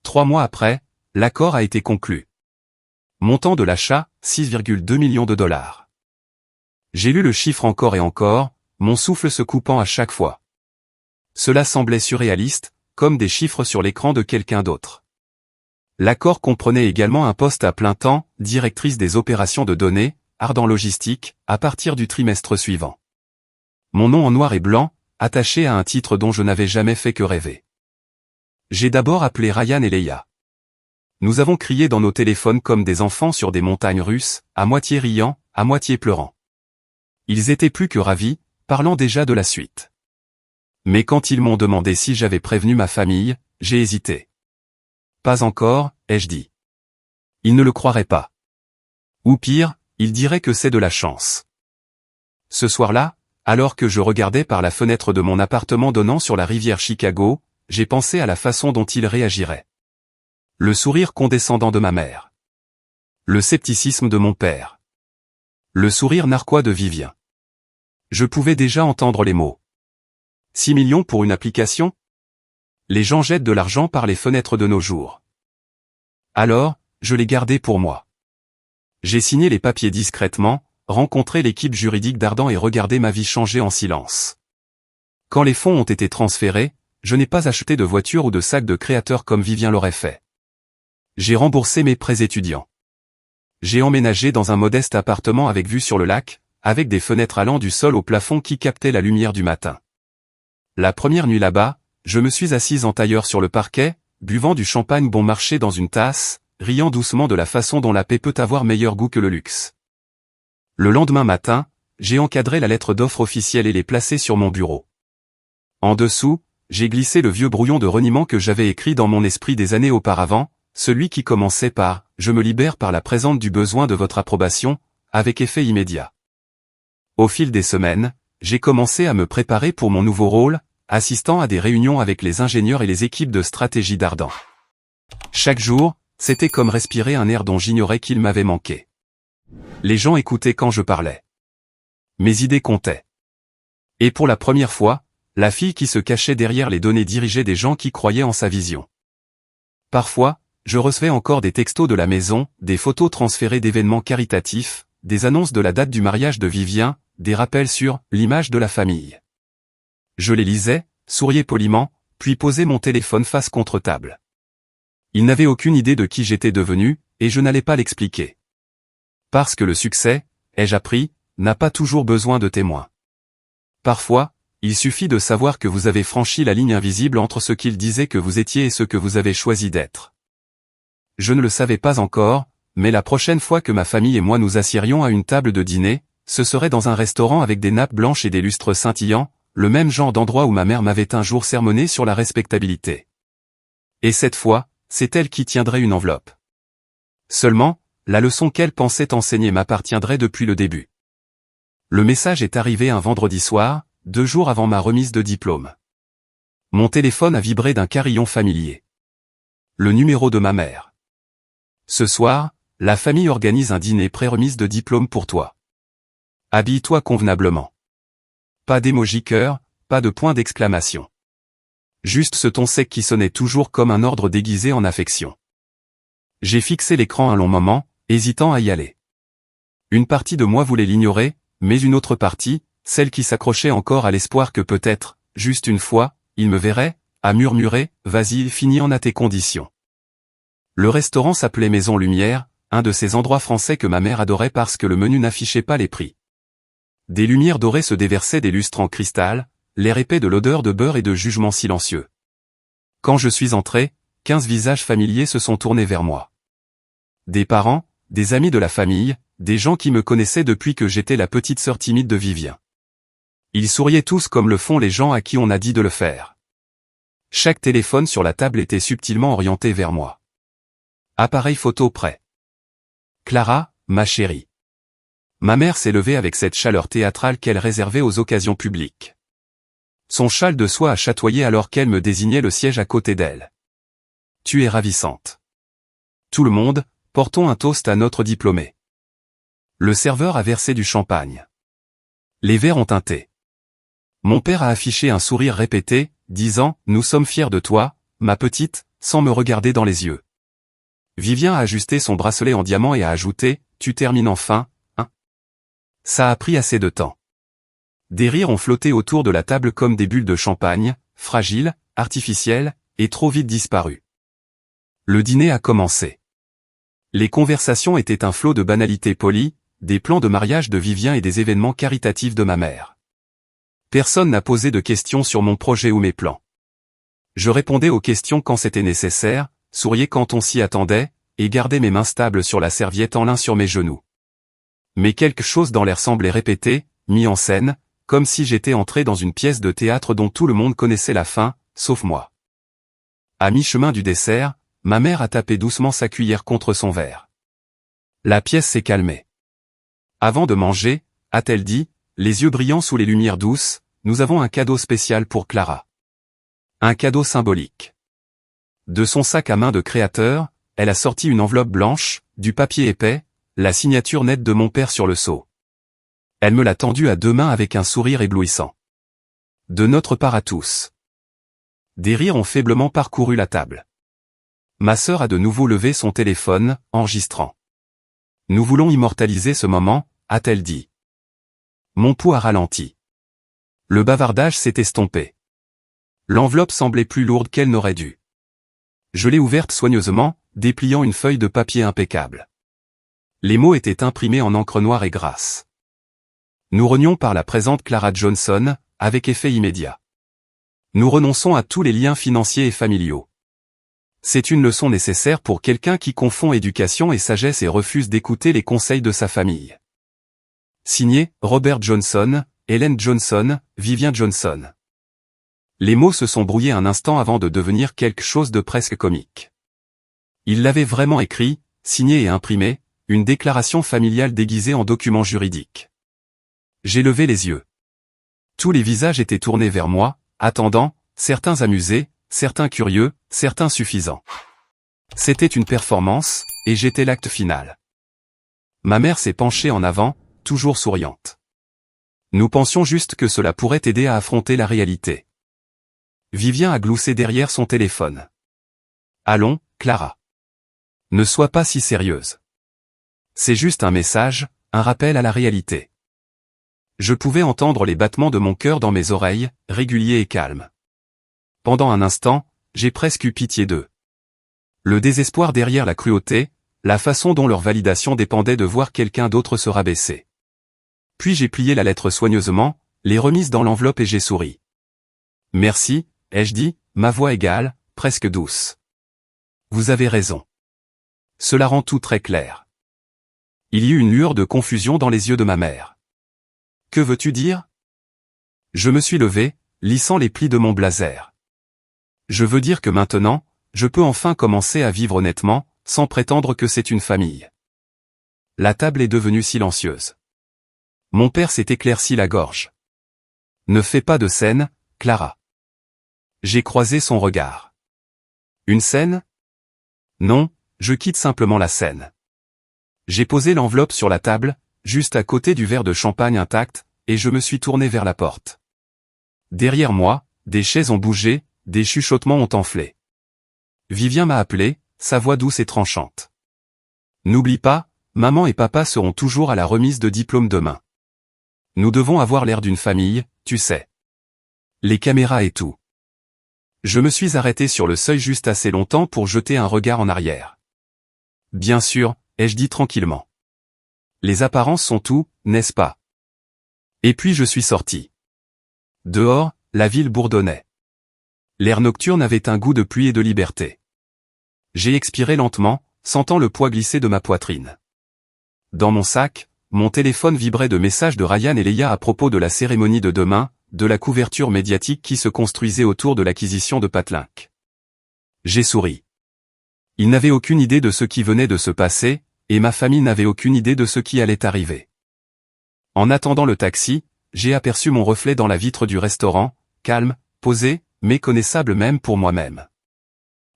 3 mois après, l'accord a été conclu. Montant de l'achat, 6,2 millions de dollars. J'ai lu le chiffre encore et encore, mon souffle se coupant à chaque fois. Cela semblait surréaliste, comme des chiffres sur l'écran de quelqu'un d'autre. L'accord comprenait également un poste à plein temps, directrice des opérations de données, Ardent Logistique, à partir du trimestre suivant. Mon nom en noir et blanc, attaché à un titre dont je n'avais jamais fait que rêver. J'ai d'abord appelé Ryan et Leia. Nous avons crié dans nos téléphones comme des enfants sur des montagnes russes, à moitié riant, à moitié pleurant. Ils étaient plus que ravis, parlant déjà de la suite. Mais quand ils m'ont demandé si j'avais prévenu ma famille, j'ai hésité. Pas encore, ai-je dit. Ils ne le croiraient pas. Ou pire, ils diraient que c'est de la chance. Ce soir-là, alors que je regardais par la fenêtre de mon appartement donnant sur la rivière Chicago, j'ai pensé à la façon dont ils réagiraient. Le sourire condescendant de ma mère. Le scepticisme de mon père. Le sourire narquois de Vivien. Je pouvais déjà entendre les mots. 6 millions pour une application? Les gens jettent de l'argent par les fenêtres de nos jours. Alors, je l'ai gardé pour moi. J'ai signé les papiers discrètement, rencontré l'équipe juridique d'Ardent et regardé ma vie changer en silence. Quand les fonds ont été transférés, je n'ai pas acheté de voiture ou de sac de créateur comme Vivien l'aurait fait. J'ai remboursé mes prêts étudiants. J'ai emménagé dans un modeste appartement avec vue sur le lac, avec des fenêtres allant du sol au plafond qui captaient la lumière du matin. La première nuit là-bas, je me suis assise en tailleur sur le parquet, buvant du champagne bon marché dans une tasse, riant doucement de la façon dont la paix peut avoir meilleur goût que le luxe. Le lendemain matin, j'ai encadré la lettre d'offre officielle et l'ai placée sur mon bureau. En dessous, j'ai glissé le vieux brouillon de reniement que j'avais écrit dans mon esprit des années auparavant, celui qui commençait par « Je me libère par la présente du besoin de votre approbation », avec effet immédiat. Au fil des semaines, j'ai commencé à me préparer pour mon nouveau rôle, assistant à des réunions avec les ingénieurs et les équipes de stratégie d'Ardan. Chaque jour, c'était comme respirer un air dont j'ignorais qu'il m'avait manqué. Les gens écoutaient quand je parlais. Mes idées comptaient. Et pour la première fois, la fille qui se cachait derrière les données dirigeait des gens qui croyaient en sa vision. Parfois, je recevais encore des textos de la maison, des photos transférées d'événements caritatifs, des annonces de la date du mariage de Vivien, des rappels sur l'image de la famille. Je les lisais, souriais poliment, puis posais mon téléphone face contre table. Ils n'avaient aucune idée de qui j'étais devenu, et je n'allais pas l'expliquer. Parce que le succès, ai-je appris, n'a pas toujours besoin de témoins. Parfois, il suffit de savoir que vous avez franchi la ligne invisible entre ce qu'ils disaient que vous étiez et ce que vous avez choisi d'être. Je ne le savais pas encore, mais la prochaine fois que ma famille et moi nous assiérions à une table de dîner, ce serait dans un restaurant avec des nappes blanches et des lustres scintillants, le même genre d'endroit où ma mère m'avait un jour sermonné sur la respectabilité. Et cette fois, c'est elle qui tiendrait une enveloppe. Seulement, la leçon qu'elle pensait enseigner m'appartiendrait depuis le début. Le message est arrivé un vendredi soir, 2 jours avant ma remise de diplôme. Mon téléphone a vibré d'un carillon familier. Le numéro de ma mère. Ce soir, la famille organise un dîner pré-remise de diplôme pour toi. Habille-toi convenablement. Pas d'émoji cœur, pas de point d'exclamation. Juste ce ton sec qui sonnait toujours comme un ordre déguisé en affection. J'ai fixé l'écran un long moment, hésitant à y aller. Une partie de moi voulait l'ignorer, mais une autre partie, celle qui s'accrochait encore à l'espoir que peut-être, juste une fois, il me verrait, a murmuré, « Vas-y, finis-en à tes conditions ». Le restaurant s'appelait Maison Lumière, un de ces endroits français que ma mère adorait parce que le menu n'affichait pas les prix. Des lumières dorées se déversaient des lustres en cristal, l'air épais de l'odeur de beurre et de jugement silencieux. Quand je suis entré, 15 visages familiers se sont tournés vers moi. Des parents, des amis de la famille, des gens qui me connaissaient depuis que j'étais la petite sœur timide de Vivien. Ils souriaient tous comme le font les gens à qui on a dit de le faire. Chaque téléphone sur la table était subtilement orienté vers moi. Appareil photo prêt. Clara, ma chérie. Ma mère s'est levée avec cette chaleur théâtrale qu'elle réservait aux occasions publiques. Son châle de soie a chatoyé alors qu'elle me désignait le siège à côté d'elle. Tu es ravissante. Tout le monde, portons un toast à notre diplômé. Le serveur a versé du champagne. Les verres ont teinté. Mon père a affiché un sourire répété, disant « Nous sommes fiers de toi, ma petite », sans me regarder dans les yeux. Vivien a ajusté son bracelet en diamant et a ajouté « Tu termines enfin, hein ?» Ça a pris assez de temps. Des rires ont flotté autour de la table comme des bulles de champagne, fragiles, artificielles, et trop vite disparues. Le dîner a commencé. Les conversations étaient un flot de banalités polies, des plans de mariage de Vivien et des événements caritatifs de ma mère. Personne n'a posé de questions sur mon projet ou mes plans. Je répondais aux questions quand c'était nécessaire, souriais quand on s'y attendait, et gardais mes mains stables sur la serviette en l'un sur mes genoux. Mais quelque chose dans l'air semblait répété, mis en scène, comme si j'étais entré dans une pièce de théâtre dont tout le monde connaissait la fin, sauf moi. À mi-chemin du dessert, ma mère a tapé doucement sa cuillère contre son verre. La pièce s'est calmée. Avant de manger, a-t-elle dit, les yeux brillants sous les lumières douces, nous avons un cadeau spécial pour Clara. Un cadeau symbolique. De son sac à main de créateur, elle a sorti une enveloppe blanche, du papier épais, la signature nette de mon père sur le sceau. Elle me l'a tendue à 2 mains avec un sourire éblouissant. De notre part à tous. Des rires ont faiblement parcouru la table. Ma sœur a de nouveau levé son téléphone, enregistrant. Nous voulons immortaliser ce moment, a-t-elle dit. Mon pouls a ralenti. Le bavardage s'est estompé. L'enveloppe semblait plus lourde qu'elle n'aurait dû. Je l'ai ouverte soigneusement, dépliant une feuille de papier impeccable. Les mots étaient imprimés en encre noire et grasse. Nous renions par la présente Clara Johnson, avec effet immédiat. Nous renonçons à tous les liens financiers et familiaux. C'est une leçon nécessaire pour quelqu'un qui confond éducation et sagesse et refuse d'écouter les conseils de sa famille. Signé, Robert Johnson, Helen Johnson, Vivien Johnson. Les mots se sont brouillés un instant avant de devenir quelque chose de presque comique. Il l'avait vraiment écrit, signé et imprimé, une déclaration familiale déguisée en document juridique. J'ai levé les yeux. Tous les visages étaient tournés vers moi, attendants, certains amusés, certains curieux, certains suffisants. C'était une performance, et j'étais l'acte final. Ma mère s'est penchée en avant, toujours souriante. Nous pensions juste que cela pourrait aider à affronter la réalité. Vivien a gloussé derrière son téléphone. Allons, Clara. Ne sois pas si sérieuse. C'est juste un message, un rappel à la réalité. Je pouvais entendre les battements de mon cœur dans mes oreilles, réguliers et calmes. Pendant un instant, j'ai presque eu pitié d'eux. Le désespoir derrière la cruauté, la façon dont leur validation dépendait de voir quelqu'un d'autre se rabaisser. Puis j'ai plié la lettre soigneusement, l'ai remise dans l'enveloppe et j'ai souri. Merci, ai-je dit, ma voix égale, presque douce. Vous avez raison. Cela rend tout très clair. Il y eut une lueur de confusion dans les yeux de ma mère. Que veux-tu dire? Je me suis levé, lissant les plis de mon blazer. Je veux dire que maintenant, je peux enfin commencer à vivre honnêtement, sans prétendre que c'est une famille. La table est devenue silencieuse. Mon père s'est éclairci la gorge. Ne fais pas de scène, Clara. J'ai croisé son regard. Une scène? Non, je quitte simplement la scène. J'ai posé l'enveloppe sur la table, juste à côté du verre de champagne intact, et je me suis tourné vers la porte. Derrière moi, des chaises ont bougé, des chuchotements ont enflé. Vivien m'a appelé, sa voix douce et tranchante. N'oublie pas, maman et papa seront toujours à la remise de diplôme demain. Nous devons avoir l'air d'une famille, tu sais. Les caméras et tout. Je me suis arrêté sur le seuil juste assez longtemps pour jeter un regard en arrière. Bien sûr, ai-je dit tranquillement. Les apparences sont tout, n'est-ce pas? Et puis je suis sorti. Dehors, la ville bourdonnait. L'air nocturne avait un goût de pluie et de liberté. J'ai expiré lentement, sentant le poids glisser de ma poitrine. Dans mon sac, mon téléphone vibrait de messages de Ryan et Leia à propos de la cérémonie de demain, de la couverture médiatique qui se construisait autour de l'acquisition de Patelink. J'ai souri. Ils n'avaient aucune idée de ce qui venait de se passer, et ma famille n'avait aucune idée de ce qui allait arriver. En attendant le taxi, j'ai aperçu mon reflet dans la vitre du restaurant, calme, posé, méconnaissable même pour moi-même.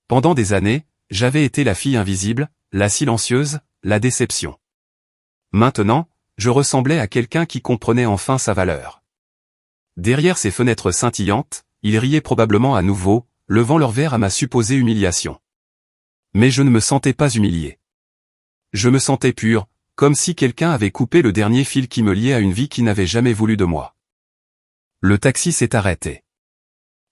Pendant des années, j'avais été la fille invisible, la silencieuse, la déception. Maintenant, je ressemblais à quelqu'un qui comprenait enfin sa valeur. Derrière ces fenêtres scintillantes, ils riaient probablement à nouveau, levant leur verre à ma supposée humiliation. Mais je ne me sentais pas humilié. Je me sentais pur, comme si quelqu'un avait coupé le dernier fil qui me liait à une vie qui n'avait jamais voulu de moi. Le taxi s'est arrêté.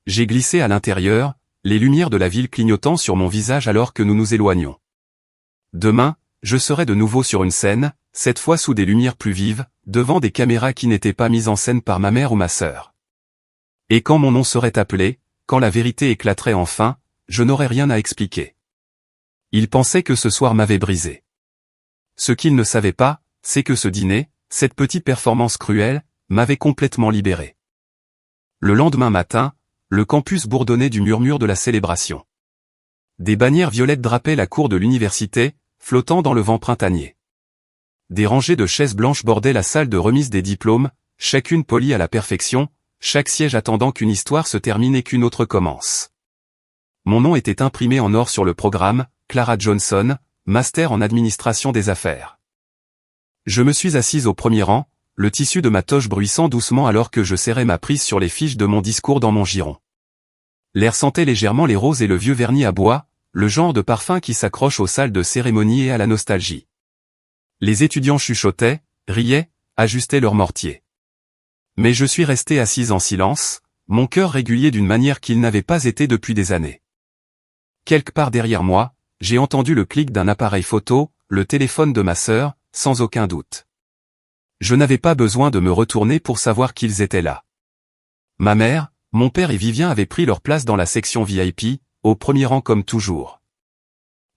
J'ai glissé à l'intérieur, les lumières de la ville clignotant sur mon visage alors que nous nous éloignions. Demain, je serai de nouveau sur une scène, cette fois sous des lumières plus vives, devant des caméras qui n'étaient pas mises en scène par ma mère ou ma sœur. Et quand mon nom serait appelé, quand la vérité éclaterait enfin, je n'aurais rien à expliquer. Ils pensaient que ce soir m'avait brisé. Ce qu'ils ne savaient pas, c'est que ce dîner, cette petite performance cruelle, m'avait complètement libéré. Le lendemain matin, le campus bourdonnait du murmure de la célébration. Des bannières violettes drapaient la cour de l'université, flottant dans le vent printanier. Des rangées de chaises blanches bordaient la salle de remise des diplômes, chacune polie à la perfection, chaque siège attendant qu'une histoire se termine et qu'une autre commence. Mon nom était imprimé en or sur le programme, Clara Johnson, master en administration des affaires. Je me suis assise au premier rang, le tissu de ma toge bruissant doucement alors que je serrais ma prise sur les fiches de mon discours dans mon giron. L'air sentait légèrement les roses et le vieux vernis à bois, le genre de parfum qui s'accroche aux salles de cérémonie et à la nostalgie. Les étudiants chuchotaient, riaient, ajustaient leurs mortiers. Mais je suis resté assise en silence, mon cœur régulier d'une manière qu'il n'avait pas été depuis des années. Quelque part derrière moi, j'ai entendu le clic d'un appareil photo, le téléphone de ma sœur, sans aucun doute. Je n'avais pas besoin de me retourner pour savoir qu'ils étaient là. Ma mère, mon père et Vivien avaient pris leur place dans la section VIP, au premier rang comme toujours.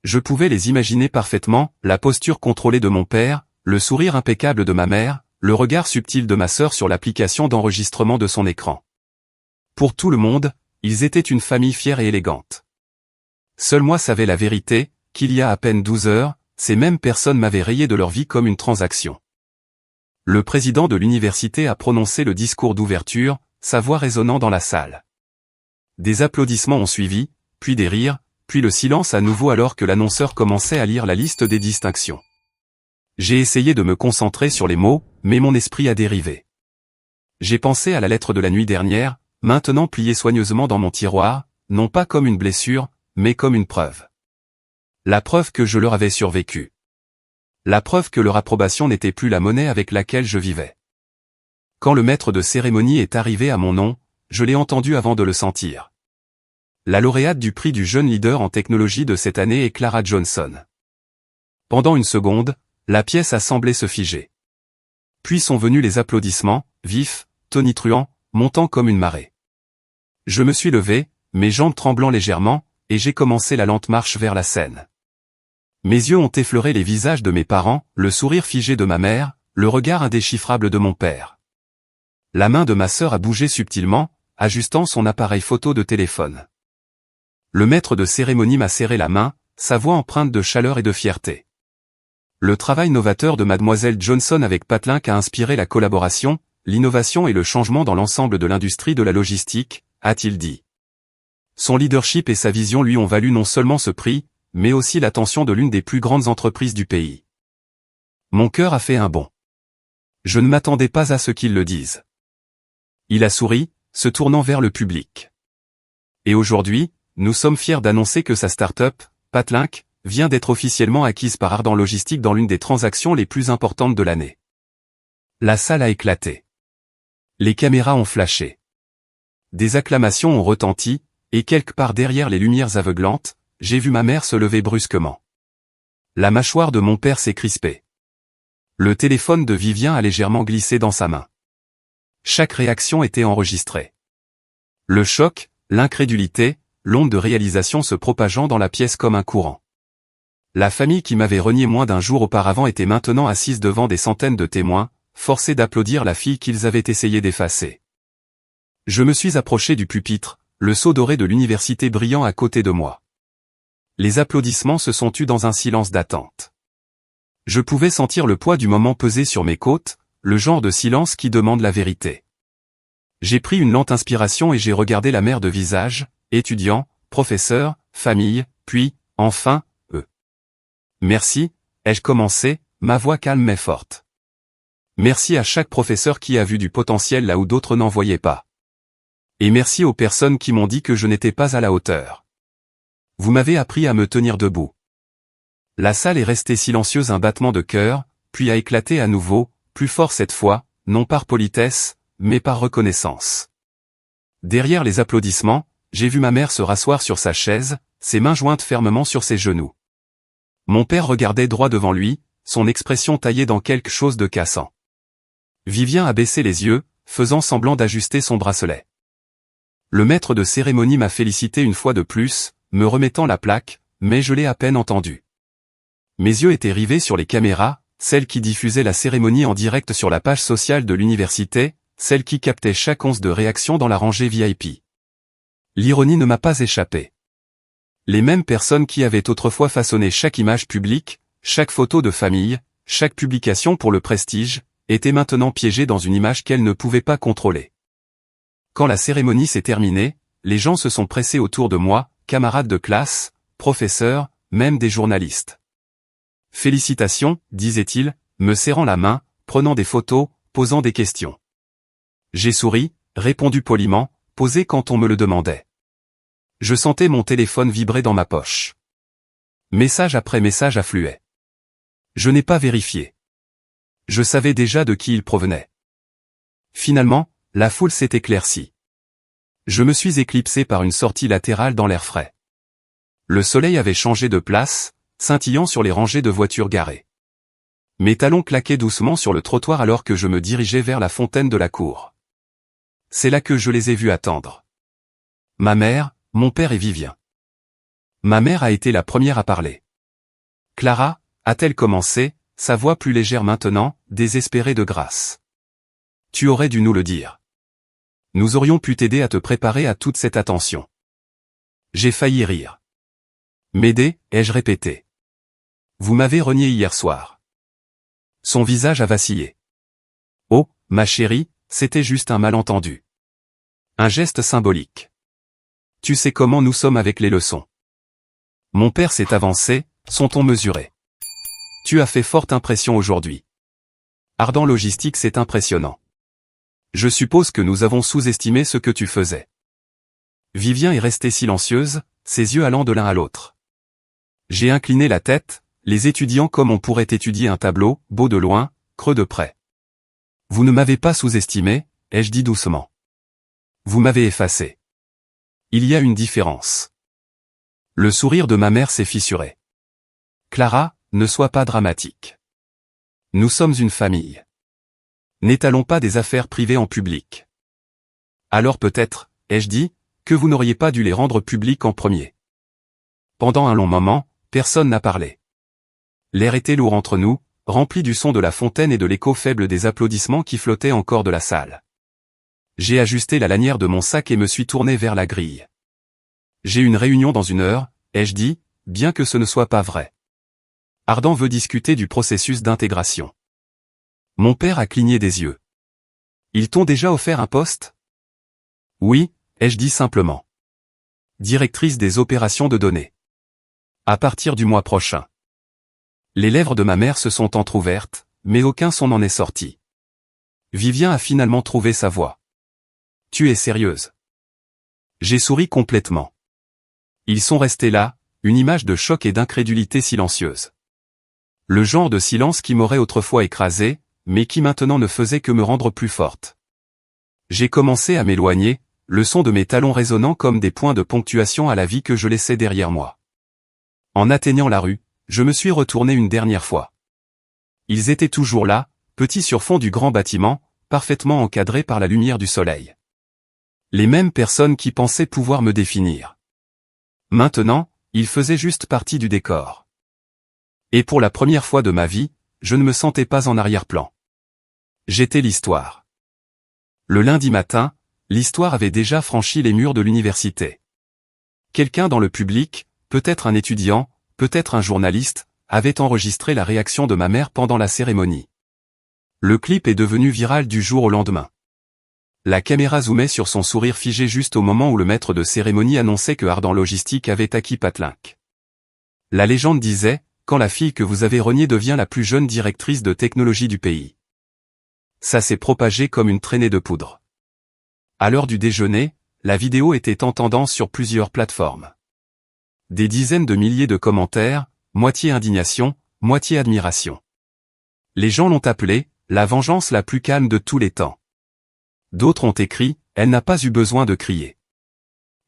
Je pouvais les imaginer parfaitement, la posture contrôlée de mon père, le sourire impeccable de ma mère, le regard subtil de ma sœur sur l'application d'enregistrement de son écran. Pour tout le monde, ils étaient une famille fière et élégante. Seul moi savais la vérité, qu'il y a à peine 12 heures, ces mêmes personnes m'avaient rayé de leur vie comme une transaction. Le président de l'université a prononcé le discours d'ouverture, sa voix résonnant dans la salle. Des applaudissements ont suivi, puis des rires, puis le silence à nouveau alors que l'annonceur commençait à lire la liste des distinctions. J'ai essayé de me concentrer sur les mots, mais mon esprit a dérivé. J'ai pensé à la lettre de la nuit dernière, maintenant pliée soigneusement dans mon tiroir, non pas comme une blessure, mais comme une preuve. La preuve que je leur avais survécu. La preuve que leur approbation n'était plus la monnaie avec laquelle je vivais. Quand le maître de cérémonie est arrivé à mon nom, je l'ai entendu avant de le sentir. La lauréate du prix du jeune leader en technologie de cette année est Clara Johnson. Pendant une seconde, la pièce a semblé se figer. Puis sont venus les applaudissements, vifs, tonitruants, montant comme une marée. Je me suis levé, mes jambes tremblant légèrement, et j'ai commencé la lente marche vers la scène. Mes yeux ont effleuré les visages de mes parents, le sourire figé de ma mère, le regard indéchiffrable de mon père. La main de ma sœur a bougé subtilement, ajustant son appareil photo de téléphone. Le maître de cérémonie m'a serré la main, sa voix empreinte de chaleur et de fierté. Le travail novateur de mademoiselle Johnson avec Patlink a inspiré la collaboration, l'innovation et le changement dans l'ensemble de l'industrie de la logistique, a-t-il dit. Son leadership et sa vision lui ont valu non seulement ce prix, mais aussi l'attention de l'une des plus grandes entreprises du pays. Mon cœur a fait un bond. Je ne m'attendais pas à ce qu'il le dise. Il a souri, se tournant vers le public. Et aujourd'hui, nous sommes fiers d'annoncer que sa start-up, Patlink, vient d'être officiellement acquise par Ardent Logistique dans l'une des transactions les plus importantes de l'année. La salle a éclaté. Les caméras ont flashé. Des acclamations ont retenti, et quelque part derrière les lumières aveuglantes, j'ai vu ma mère se lever brusquement. La mâchoire de mon père s'est crispée. Le téléphone de Vivien a légèrement glissé dans sa main. Chaque réaction était enregistrée. Le choc, l'incrédulité, l'onde de réalisation se propageant dans la pièce comme un courant. La famille qui m'avait renié moins d'un jour auparavant était maintenant assise devant des centaines de témoins, forcés d'applaudir la fille qu'ils avaient essayé d'effacer. Je me suis approché du pupitre, le sceau doré de l'université brillant à côté de moi. Les applaudissements se sont tus dans un silence d'attente. Je pouvais sentir le poids du moment peser sur mes côtes, le genre de silence qui demande la vérité. J'ai pris une lente inspiration et j'ai regardé la mer de visages, étudiants, professeurs, familles, puis, enfin, eux. Merci, ai-je commencé, ma voix calme mais forte. Merci à chaque professeur qui a vu du potentiel là où d'autres n'en voyaient pas. Et merci aux personnes qui m'ont dit que je n'étais pas à la hauteur. Vous m'avez appris à me tenir debout. La salle est restée silencieuse, un battement de cœur, puis a éclaté à nouveau, plus fort cette fois, non par politesse, mais par reconnaissance. Derrière les applaudissements, j'ai vu ma mère se rasseoir sur sa chaise, ses mains jointes fermement sur ses genoux. Mon père regardait droit devant lui, son expression taillée dans quelque chose de cassant. Vivien a baissé les yeux, faisant semblant d'ajuster son bracelet. Le maître de cérémonie m'a félicité une fois de plus, me remettant la plaque, mais je l'ai à peine entendu. Mes yeux étaient rivés sur les caméras, celles qui diffusaient la cérémonie en direct sur la page sociale de l'université, celles qui captaient chaque once de réaction dans la rangée VIP. L'ironie ne m'a pas échappé. Les mêmes personnes qui avaient autrefois façonné chaque image publique, chaque photo de famille, chaque publication pour le prestige, étaient maintenant piégées dans une image qu'elles ne pouvaient pas contrôler. Quand la cérémonie s'est terminée, les gens se sont pressés autour de moi, camarades de classe, professeurs, même des journalistes. Félicitations, disait-il, me serrant la main, prenant des photos, posant des questions. J'ai souri, répondu poliment, posé quand on me le demandait. Je sentais mon téléphone vibrer dans ma poche. Message après message affluait. Je n'ai pas vérifié. Je savais déjà de qui il provenait. Finalement, la foule s'est éclaircie. Je me suis éclipsé par une sortie latérale dans l'air frais. Le soleil avait changé de place, scintillant sur les rangées de voitures garées. Mes talons claquaient doucement sur le trottoir alors que je me dirigeais vers la fontaine de la cour. C'est là que je les ai vus attendre. Ma mère, mon père et Vivien. Ma mère a été la première à parler. Clara, a-t-elle commencé, sa voix plus légère maintenant, désespérée de grâce. Tu aurais dû nous le dire. Nous aurions pu t'aider à te préparer à toute cette attention. J'ai failli rire. M'aider, ai-je répété. Vous m'avez renié hier soir. Son visage a vacillé. Oh, ma chérie, c'était juste un malentendu. Un geste symbolique. Tu sais comment nous sommes avec les leçons. Mon père s'est avancé, son ton mesuré. Tu as fait forte impression aujourd'hui. Ardent Logistique, c'est impressionnant. Je suppose que nous avons sous-estimé ce que tu faisais. Vivien est restée silencieuse, ses yeux allant de l'un à l'autre. J'ai incliné la tête, les étudiants comme on pourrait étudier un tableau, beau de loin, creux de près. Vous ne m'avez pas sous-estimé, ai-je dit doucement. Vous m'avez effacé. Il y a une différence. Le sourire de ma mère s'est fissuré. Clara, ne sois pas dramatique. Nous sommes une famille. N'étalons pas des affaires privées en public. Alors peut-être, ai-je dit, que vous n'auriez pas dû les rendre publiques en premier. Pendant un long moment, personne n'a parlé. L'air était lourd entre nous, rempli du son de la fontaine et de l'écho faible des applaudissements qui flottaient encore de la salle. J'ai ajusté la lanière de mon sac et me suis tourné vers la grille. J'ai une réunion dans 1 heure, ai-je dit, bien que ce ne soit pas vrai. Ardent veut discuter du processus d'intégration. Mon père a cligné des yeux. Ils t'ont déjà offert un poste? Oui, ai-je dit simplement. Directrice des opérations de données. À partir du mois prochain. Les lèvres de ma mère se sont entr'ouvertes, mais aucun son n'en est sorti. Vivien a finalement trouvé sa voix. Tu es sérieuse? J'ai souri complètement. Ils sont restés là, une image de choc et d'incrédulité silencieuse. Le genre de silence qui m'aurait autrefois écrasé, mais qui maintenant ne faisait que me rendre plus forte. J'ai commencé à m'éloigner, le son de mes talons résonnant comme des points de ponctuation à la vie que je laissais derrière moi. En atteignant la rue, je me suis retourné une dernière fois. Ils étaient toujours là, petits sur fond du grand bâtiment, parfaitement encadrés par la lumière du soleil. Les mêmes personnes qui pensaient pouvoir me définir. Maintenant, ils faisaient juste partie du décor. Et pour la première fois de ma vie, je ne me sentais pas en arrière-plan. J'étais l'histoire. Le lundi matin, l'histoire avait déjà franchi les murs de l'université. Quelqu'un dans le public, peut-être un étudiant, peut-être un journaliste, avait enregistré la réaction de ma mère pendant la cérémonie. Le clip est devenu viral du jour au lendemain. La caméra zoomait sur son sourire figé juste au moment où le maître de cérémonie annonçait que Ardent Logistique avait acquis Patelinck. La légende disait, quand la fille que vous avez reniée devient la plus jeune directrice de technologie du pays. Ça s'est propagé comme une traînée de poudre. À l'heure du déjeuner, la vidéo était en tendance sur plusieurs plateformes. Des dizaines de milliers de commentaires, moitié indignation, moitié admiration. Les gens l'ont appelée la vengeance la plus calme de tous les temps. D'autres ont écrit, elle n'a pas eu besoin de crier.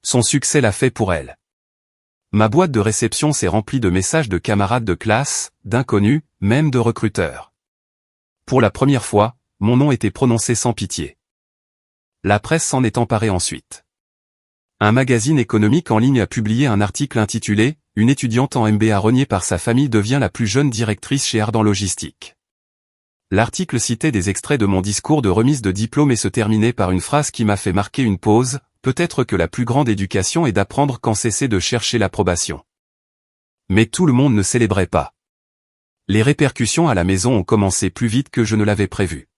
Son succès l'a fait pour elle. Ma boîte de réception s'est remplie de messages de camarades de classe, d'inconnus, même de recruteurs. Pour la première fois, mon nom était prononcé sans pitié. La presse s'en est emparée ensuite. Un magazine économique en ligne a publié un article intitulé « Une étudiante en MBA reniée par sa famille devient la plus jeune directrice chez Ardent Logistique ». L'article citait des extraits de mon discours de remise de diplôme et se terminait par une phrase qui m'a fait marquer une pause, peut-être que la plus grande éducation est d'apprendre quand cesser de chercher l'approbation. Mais tout le monde ne célébrait pas. Les répercussions à la maison ont commencé plus vite que je ne l'avais prévu.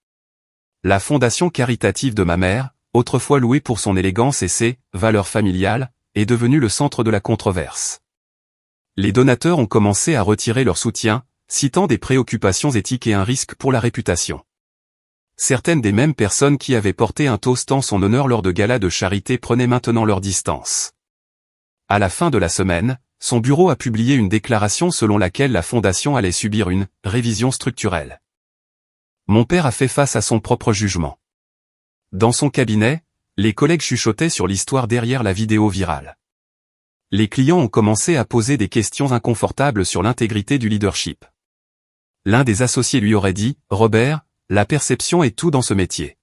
La fondation caritative de ma mère, autrefois louée pour son élégance et ses valeurs familiales, est devenue le centre de la controverse. Les donateurs ont commencé à retirer leur soutien, citant des préoccupations éthiques et un risque pour la réputation. Certaines des mêmes personnes qui avaient porté un toast en son honneur lors de galas de charité prenaient maintenant leur distance. À la fin de la semaine, son bureau a publié une déclaration selon laquelle la fondation allait subir une révision structurelle. Mon père a fait face à son propre jugement. Dans son cabinet, les collègues chuchotaient sur l'histoire derrière la vidéo virale. Les clients ont commencé à poser des questions inconfortables sur l'intégrité du leadership. L'un des associés lui aurait dit, « Robert, la perception est tout dans ce métier.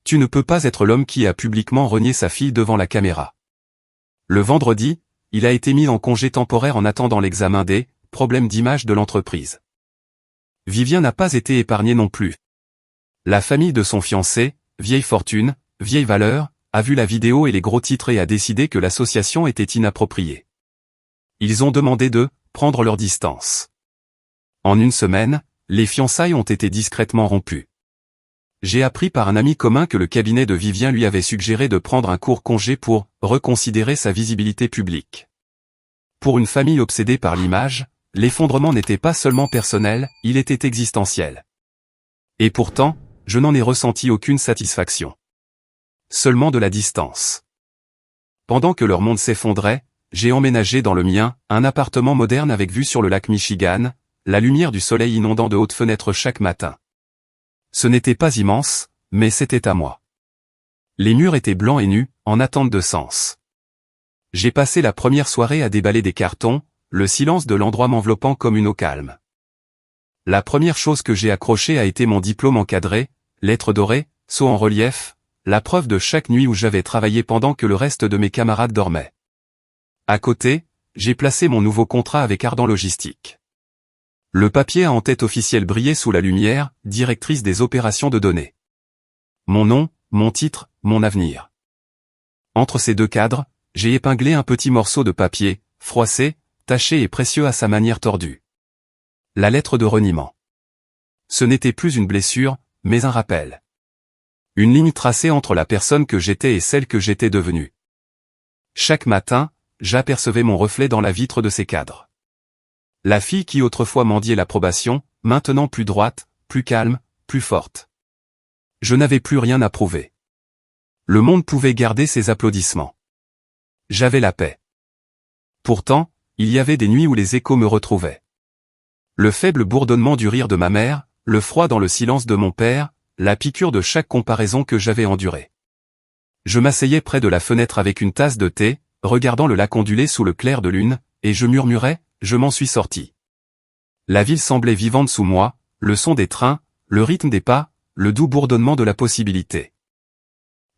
Tu ne peux pas être l'homme qui a publiquement renié sa fille devant la caméra. » Le vendredi, il a été mis en congé temporaire en attendant l'examen des problèmes d'image de l'entreprise. Vivien n'a pas été épargné non plus. La famille de son fiancé, vieille fortune, vieille valeur, a vu la vidéo et les gros titres et a décidé que l'association était inappropriée. Ils ont demandé de prendre leur distance. En une semaine, les fiançailles ont été discrètement rompues. J'ai appris par un ami commun que le cabinet de Vivien lui avait suggéré de prendre un court congé pour reconsidérer sa visibilité publique. Pour une famille obsédée par l'image, l'effondrement n'était pas seulement personnel, il était existentiel. Et pourtant, je n'en ai ressenti aucune satisfaction. Seulement de la distance. Pendant que leur monde s'effondrait, j'ai emménagé dans le mien, un appartement moderne avec vue sur le lac Michigan, la lumière du soleil inondant de hautes fenêtres chaque matin. Ce n'était pas immense, mais c'était à moi. Les murs étaient blancs et nus, en attente de sens. J'ai passé la première soirée à déballer des cartons, le silence de l'endroit m'enveloppant comme une eau calme. La première chose que j'ai accrochée a été mon diplôme encadré, lettres dorées, sceau en relief, la preuve de chaque nuit où j'avais travaillé pendant que le reste de mes camarades dormaient. À côté, j'ai placé mon nouveau contrat avec Ardent Logistique. Le papier à en-tête officielle brillait sous la lumière, directrice des opérations de données. Mon nom, mon titre, mon avenir. Entre ces deux cadres, j'ai épinglé un petit morceau de papier, froissé, taché et précieux à sa manière tordue. La lettre de reniement. Ce n'était plus une blessure, mais un rappel. Une ligne tracée entre la personne que j'étais et celle que j'étais devenue. Chaque matin, j'apercevais mon reflet dans la vitre de ces cadres. La fille qui autrefois mendiait l'approbation, maintenant plus droite, plus calme, plus forte. Je n'avais plus rien à prouver. Le monde pouvait garder ses applaudissements. J'avais la paix. Pourtant, il y avait des nuits où les échos me retrouvaient. Le faible bourdonnement du rire de ma mère, le froid dans le silence de mon père, la piqûre de chaque comparaison que j'avais endurée. Je m'asseyais près de la fenêtre avec une tasse de thé, regardant le lac onduler sous le clair de lune, et je murmurais, je m'en suis sorti. La ville semblait vivante sous moi, le son des trains, le rythme des pas, le doux bourdonnement de la possibilité.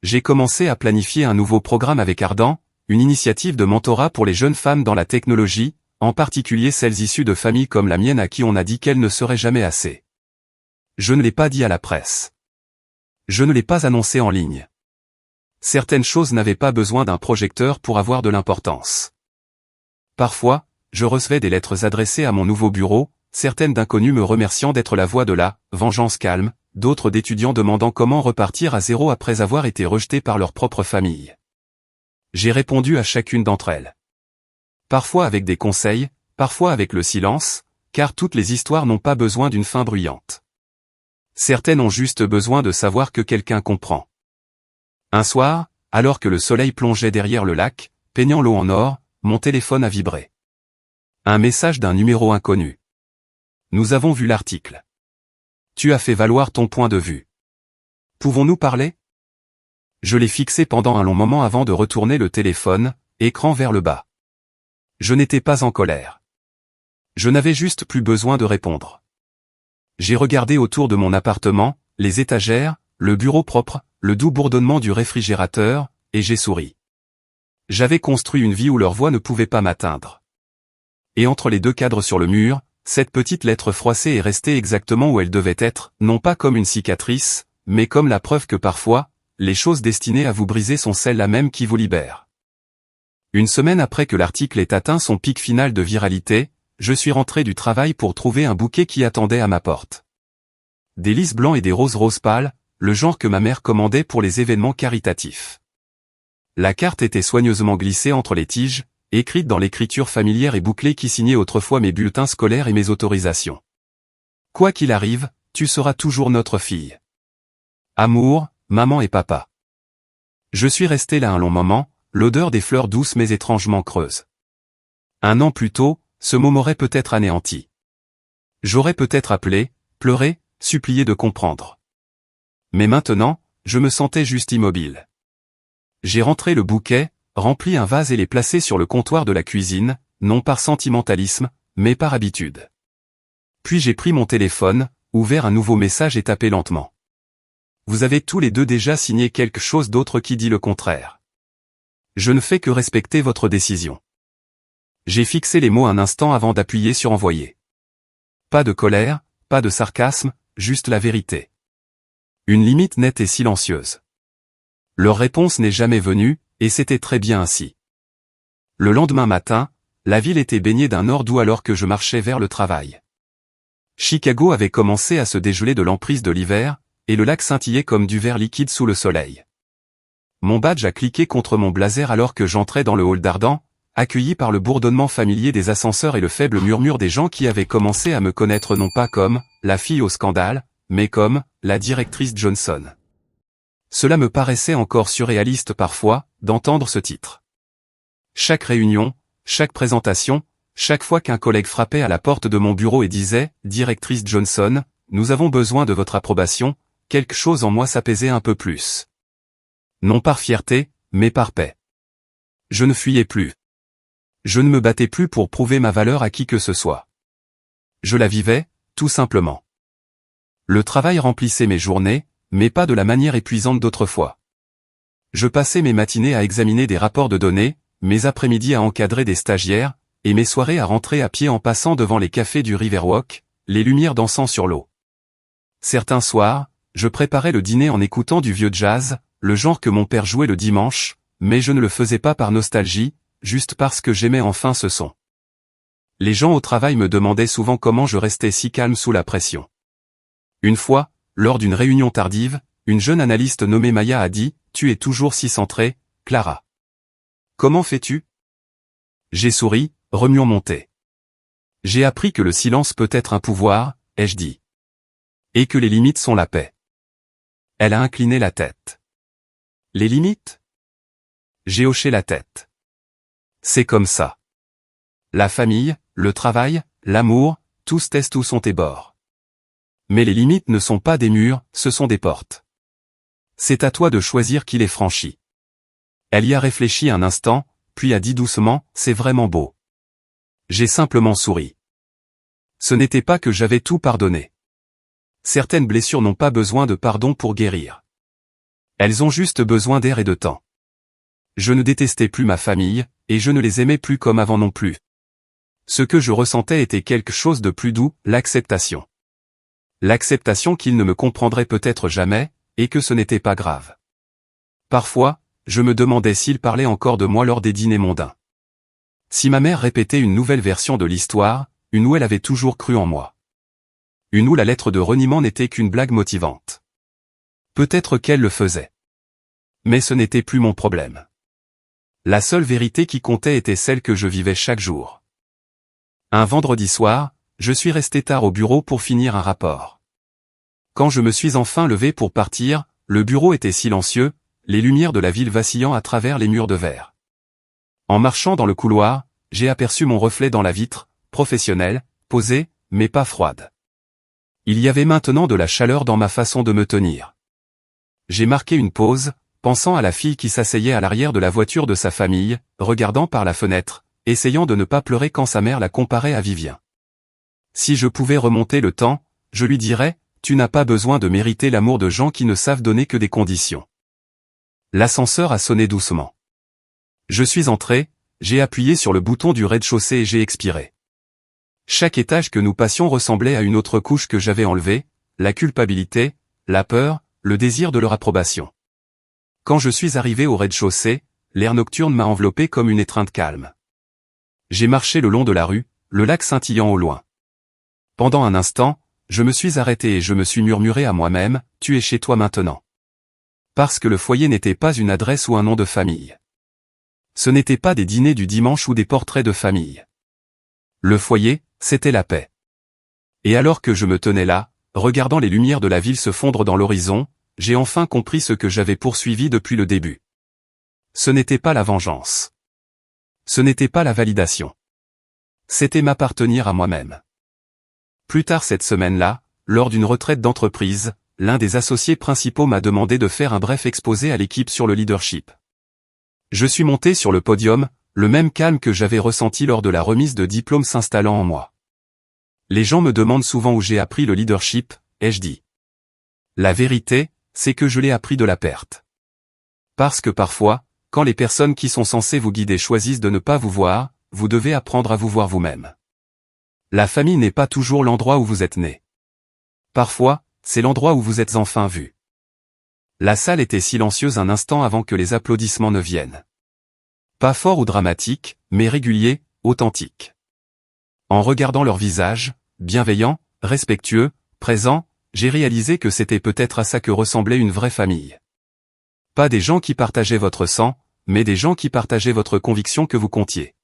J'ai commencé à planifier un nouveau programme avec Ardent, une initiative de mentorat pour les jeunes femmes dans la technologie, en particulier celles issues de familles comme la mienne à qui on a dit qu'elles ne seraient jamais assez. Je ne l'ai pas dit à la presse. Je ne l'ai pas annoncé en ligne. Certaines choses n'avaient pas besoin d'un projecteur pour avoir de l'importance. Parfois, je recevais des lettres adressées à mon nouveau bureau, certaines d'inconnus me remerciant d'être la voix de la vengeance calme, d'autres d'étudiants demandant comment repartir à zéro après avoir été rejetés par leur propre famille. J'ai répondu à chacune d'entre elles. Parfois avec des conseils, parfois avec le silence, car toutes les histoires n'ont pas besoin d'une fin bruyante. Certaines ont juste besoin de savoir que quelqu'un comprend. Un soir, alors que le soleil plongeait derrière le lac, peignant l'eau en or, mon téléphone a vibré. Un message d'un numéro inconnu. Nous avons vu l'article. Tu as fait valoir ton point de vue. Pouvons-nous parler ? Je l'ai fixé pendant un long moment avant de retourner le téléphone, écran vers le bas. Je n'étais pas en colère. Je n'avais juste plus besoin de répondre. J'ai regardé autour de mon appartement, les étagères, le bureau propre, le doux bourdonnement du réfrigérateur, et j'ai souri. J'avais construit une vie où leur voix ne pouvait pas m'atteindre. Et entre les deux cadres sur le mur, cette petite lettre froissée est restée exactement où elle devait être, non pas comme une cicatrice, mais comme la preuve que parfois, les choses destinées à vous briser sont celles-là même qui vous libèrent. Une semaine après que l'article ait atteint son pic final de viralité, je suis rentré du travail pour trouver un bouquet qui attendait à ma porte. Des lys blancs et des roses pâles, le genre que ma mère commandait pour les événements caritatifs. La carte était soigneusement glissée entre les tiges, écrite dans l'écriture familière et bouclée qui signait autrefois mes bulletins scolaires et mes autorisations. Quoi qu'il arrive, tu seras toujours notre fille. Amour, maman et papa. Je suis resté là un long moment, l'odeur des fleurs douces mais étrangement creuse. Un an plus tôt, ce mot m'aurait peut-être anéanti. J'aurais peut-être appelé, pleuré, supplié de comprendre. Mais maintenant, je me sentais juste immobile. J'ai rentré le bouquet, rempli un vase et l'ai placé sur le comptoir de la cuisine, non par sentimentalisme, mais par habitude. Puis j'ai pris mon téléphone, ouvert un nouveau message et tapé lentement. Vous avez tous les deux déjà signé quelque chose d'autre qui dit le contraire. Je ne fais que respecter votre décision. J'ai fixé les mots un instant avant d'appuyer sur envoyer. Pas de colère, pas de sarcasme, juste la vérité. Une limite nette et silencieuse. Leur réponse n'est jamais venue, et c'était très bien ainsi. Le lendemain matin, la ville était baignée d'un or doux alors que je marchais vers le travail. Chicago avait commencé à se dégeler de l'emprise de l'hiver, et le lac scintillait comme du verre liquide sous le soleil. Mon badge a cliqué contre mon blazer alors que j'entrais dans le hall d'Ardan, accueilli par le bourdonnement familier des ascenseurs et le faible murmure des gens qui avaient commencé à me connaître non pas comme la fille au scandale, mais comme la directrice Johnson. Cela me paraissait encore surréaliste parfois, d'entendre ce titre. Chaque réunion, chaque présentation, chaque fois qu'un collègue frappait à la porte de mon bureau et disait « Directrice Johnson, nous avons besoin de votre approbation », quelque chose en moi s'apaisait un peu plus. Non par fierté, mais par paix. Je ne fuyais plus. Je ne me battais plus pour prouver ma valeur à qui que ce soit. Je la vivais, tout simplement. Le travail remplissait mes journées, mais pas de la manière épuisante d'autrefois. Je passais mes matinées à examiner des rapports de données, mes après-midi à encadrer des stagiaires, et mes soirées à rentrer à pied en passant devant les cafés du Riverwalk, les lumières dansant sur l'eau. Certains soirs, je préparais le dîner en écoutant du vieux jazz, le genre que mon père jouait le dimanche, mais je ne le faisais pas par nostalgie, juste parce que j'aimais enfin ce son. Les gens au travail me demandaient souvent comment je restais si calme sous la pression. Une fois, lors d'une réunion tardive, une jeune analyste nommée Maya a dit « Tu es toujours si centrée, Clara. Comment fais-tu » J'ai souri, remuant mon thé. J'ai appris que le silence peut être un pouvoir, ai-je dit. Et que les limites sont la paix. Elle a incliné la tête. Les limites ? J'ai hoché la tête. C'est comme ça. La famille, le travail, l'amour, tous testent où sont tes bords. Mais les limites ne sont pas des murs, ce sont des portes. C'est à toi de choisir qui les franchit. Elle y a réfléchi un instant, puis a dit doucement, c'est vraiment beau. J'ai simplement souri. Ce n'était pas que j'avais tout pardonné. Certaines blessures n'ont pas besoin de pardon pour guérir. Elles ont juste besoin d'air et de temps. Je ne détestais plus ma famille, et je ne les aimais plus comme avant non plus. Ce que je ressentais était quelque chose de plus doux, l'acceptation. L'acceptation qu'ils ne me comprendraient peut-être jamais, et que ce n'était pas grave. Parfois, je me demandais s'ils parlaient encore de moi lors des dîners mondains. Si ma mère répétait une nouvelle version de l'histoire, une où elle avait toujours cru en moi. Une où la lettre de reniement n'était qu'une blague motivante. Peut-être qu'elle le faisait. Mais ce n'était plus mon problème. La seule vérité qui comptait était celle que je vivais chaque jour. Un vendredi soir, je suis resté tard au bureau pour finir un rapport. Quand je me suis enfin levé pour partir, le bureau était silencieux, les lumières de la ville vacillant à travers les murs de verre. En marchant dans le couloir, j'ai aperçu mon reflet dans la vitre, professionnelle, posée, mais pas froide. Il y avait maintenant de la chaleur dans ma façon de me tenir. J'ai marqué une pause, pensant à la fille qui s'asseyait à l'arrière de la voiture de sa famille, regardant par la fenêtre, essayant de ne pas pleurer quand sa mère la comparait à Vivien. Si je pouvais remonter le temps, je lui dirais, tu n'as pas besoin de mériter l'amour de gens qui ne savent donner que des conditions. L'ascenseur a sonné doucement. Je suis entré, j'ai appuyé sur le bouton du rez-de-chaussée et j'ai expiré. Chaque étage que nous passions ressemblait à une autre couche que j'avais enlevée, la culpabilité, la peur, le désir de leur approbation. Quand je suis arrivé au rez-de-chaussée, l'air nocturne m'a enveloppé comme une étreinte calme. J'ai marché le long de la rue, le lac scintillant au loin. Pendant un instant, je me suis arrêté et je me suis murmuré à moi-même, tu es chez toi maintenant. Parce que le foyer n'était pas une adresse ou un nom de famille. Ce n'était pas des dîners du dimanche ou des portraits de famille. Le foyer, c'était la paix. Et alors que je me tenais là, regardant les lumières de la ville se fondre dans l'horizon, j'ai enfin compris ce que j'avais poursuivi depuis le début. Ce n'était pas la vengeance. Ce n'était pas la validation. C'était m'appartenir à moi-même. Plus tard cette semaine-là, lors d'une retraite d'entreprise, l'un des associés principaux m'a demandé de faire un bref exposé à l'équipe sur le leadership. Je suis monté sur le podium, le même calme que j'avais ressenti lors de la remise de diplôme s'installant en moi. Les gens me demandent souvent où j'ai appris le leadership, ai-je dit. La vérité, c'est que je l'ai appris de la perte. Parce que parfois, quand les personnes qui sont censées vous guider choisissent de ne pas vous voir, vous devez apprendre à vous voir vous-même. La famille n'est pas toujours l'endroit où vous êtes né. Parfois, c'est l'endroit où vous êtes enfin vu. La salle était silencieuse un instant avant que les applaudissements ne viennent. Pas forts ou dramatiques, mais réguliers, authentiques. En regardant leurs visages, bienveillants, respectueux, présents, j'ai réalisé que c'était peut-être à ça que ressemblait une vraie famille. Pas des gens qui partageaient votre sang, mais des gens qui partageaient votre conviction que vous comptiez.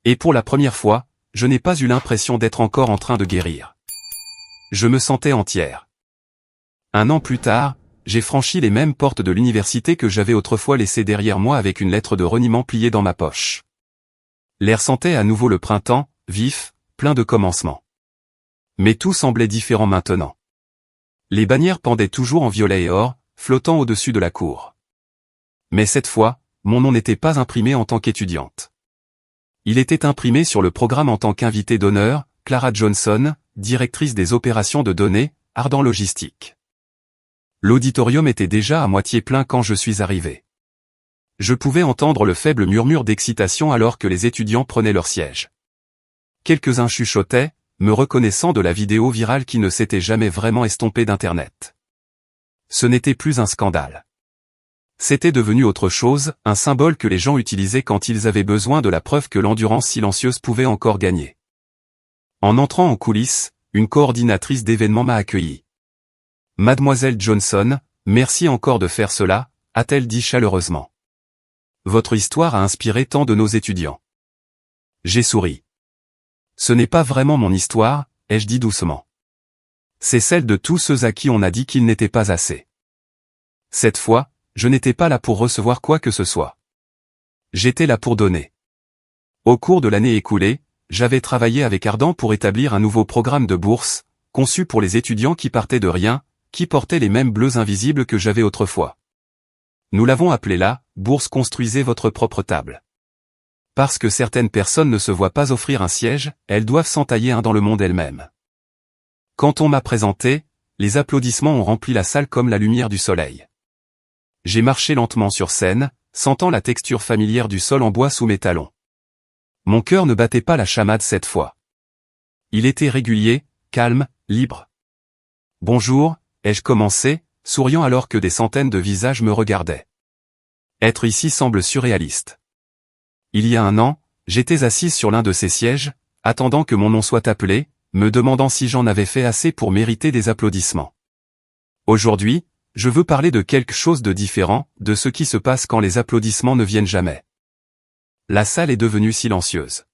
Et pour la première fois, je n'ai pas eu l'impression d'être encore en train de guérir. Je me sentais entière. 1 an plus tard, j'ai franchi les mêmes portes de l'université que j'avais autrefois laissées derrière moi avec une lettre de reniement pliée dans ma poche. L'air sentait à nouveau le printemps, vif, plein de commencements. Mais tout semblait différent maintenant. Les bannières pendaient toujours en violet et or, flottant au-dessus de la cour. Mais cette fois, mon nom n'était pas imprimé en tant qu'étudiante. Il était imprimé sur le programme en tant qu'invité d'honneur, Clara Johnson, directrice des opérations de données, Ardent Logistique. L'auditorium était déjà à moitié plein quand je suis arrivé. Je pouvais entendre le faible murmure d'excitation alors que les étudiants prenaient leur siège. Quelques-uns chuchotaient, me reconnaissant de la vidéo virale qui ne s'était jamais vraiment estompée d'Internet. Ce n'était plus un scandale. C'était devenu autre chose, un symbole que les gens utilisaient quand ils avaient besoin de la preuve que l'endurance silencieuse pouvait encore gagner. En entrant en coulisses, une coordinatrice d'événements m'a accueilli. « Mademoiselle Johnson, merci encore de faire cela », a-t-elle dit chaleureusement. « Votre histoire a inspiré tant de nos étudiants. » J'ai souri. « Ce n'est pas vraiment mon histoire », ai-je dit doucement. « C'est celle de tous ceux à qui on a dit qu'ils n'étaient pas assez. » Cette fois, je n'étais pas là pour recevoir quoi que ce soit. J'étais là pour donner. Au cours de l'année écoulée, j'avais travaillé avec Ardent pour établir un nouveau programme de bourse, conçu pour les étudiants qui partaient de rien, qui portaient les mêmes bleus invisibles que j'avais autrefois. Nous l'avons appelé là, « Bourse construisez votre propre table ». Parce que certaines personnes ne se voient pas offrir un siège, elles doivent s'en tailler un dans le monde elles-mêmes. Quand on m'a présenté, les applaudissements ont rempli la salle comme la lumière du soleil. J'ai marché lentement sur scène, sentant la texture familière du sol en bois sous mes talons. Mon cœur ne battait pas la chamade cette fois. Il était régulier, calme, libre. « Bonjour », ai-je commencé, souriant alors que des centaines de visages me regardaient. Être ici semble surréaliste. Il y a 1 an, j'étais assise sur l'un de ces sièges, attendant que mon nom soit appelé, me demandant si j'en avais fait assez pour mériter des applaudissements. Aujourd'hui, je veux parler de quelque chose de différent, de ce qui se passe quand les applaudissements ne viennent jamais. La salle est devenue silencieuse.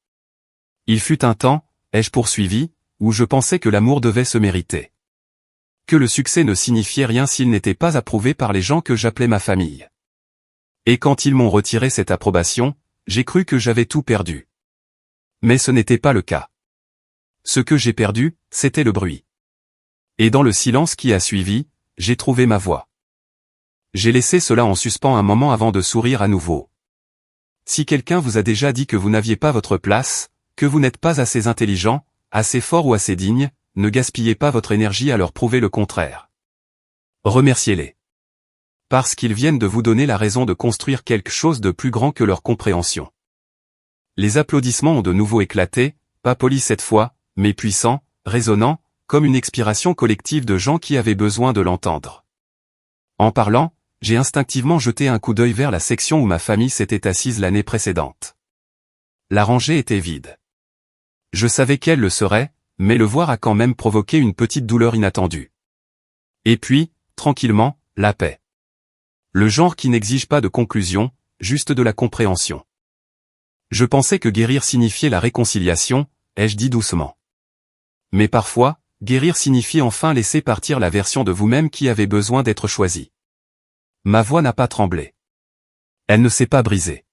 Il fut un temps, ai-je poursuivi, où je pensais que l'amour devait se mériter. Que le succès ne signifiait rien s'il n'était pas approuvé par les gens que j'appelais ma famille. Et quand ils m'ont retiré cette approbation, j'ai cru que j'avais tout perdu. Mais ce n'était pas le cas. Ce que j'ai perdu, c'était le bruit. Et dans le silence qui a suivi, j'ai trouvé ma voix. J'ai laissé cela en suspens un moment avant de sourire à nouveau. Si quelqu'un vous a déjà dit que vous n'aviez pas votre place, que vous n'êtes pas assez intelligent, assez fort ou assez digne, ne gaspillez pas votre énergie à leur prouver le contraire. Remerciez-les. Parce qu'ils viennent de vous donner la raison de construire quelque chose de plus grand que leur compréhension. Les applaudissements ont de nouveau éclaté, pas polis cette fois, mais puissants, résonnants, comme une expiration collective de gens qui avaient besoin de l'entendre. En parlant, j'ai instinctivement jeté un coup d'œil vers la section où ma famille s'était assise l'année précédente. La rangée était vide. Je savais qu'elle le serait, mais le voir a quand même provoqué une petite douleur inattendue. Et puis, tranquillement, la paix. Le genre qui n'exige pas de conclusion, juste de la compréhension. Je pensais que guérir signifiait la réconciliation, ai-je dit doucement. Mais parfois, guérir signifie enfin laisser partir la version de vous-même qui avait besoin d'être choisie. Ma voix n'a pas tremblé. Elle ne s'est pas brisée.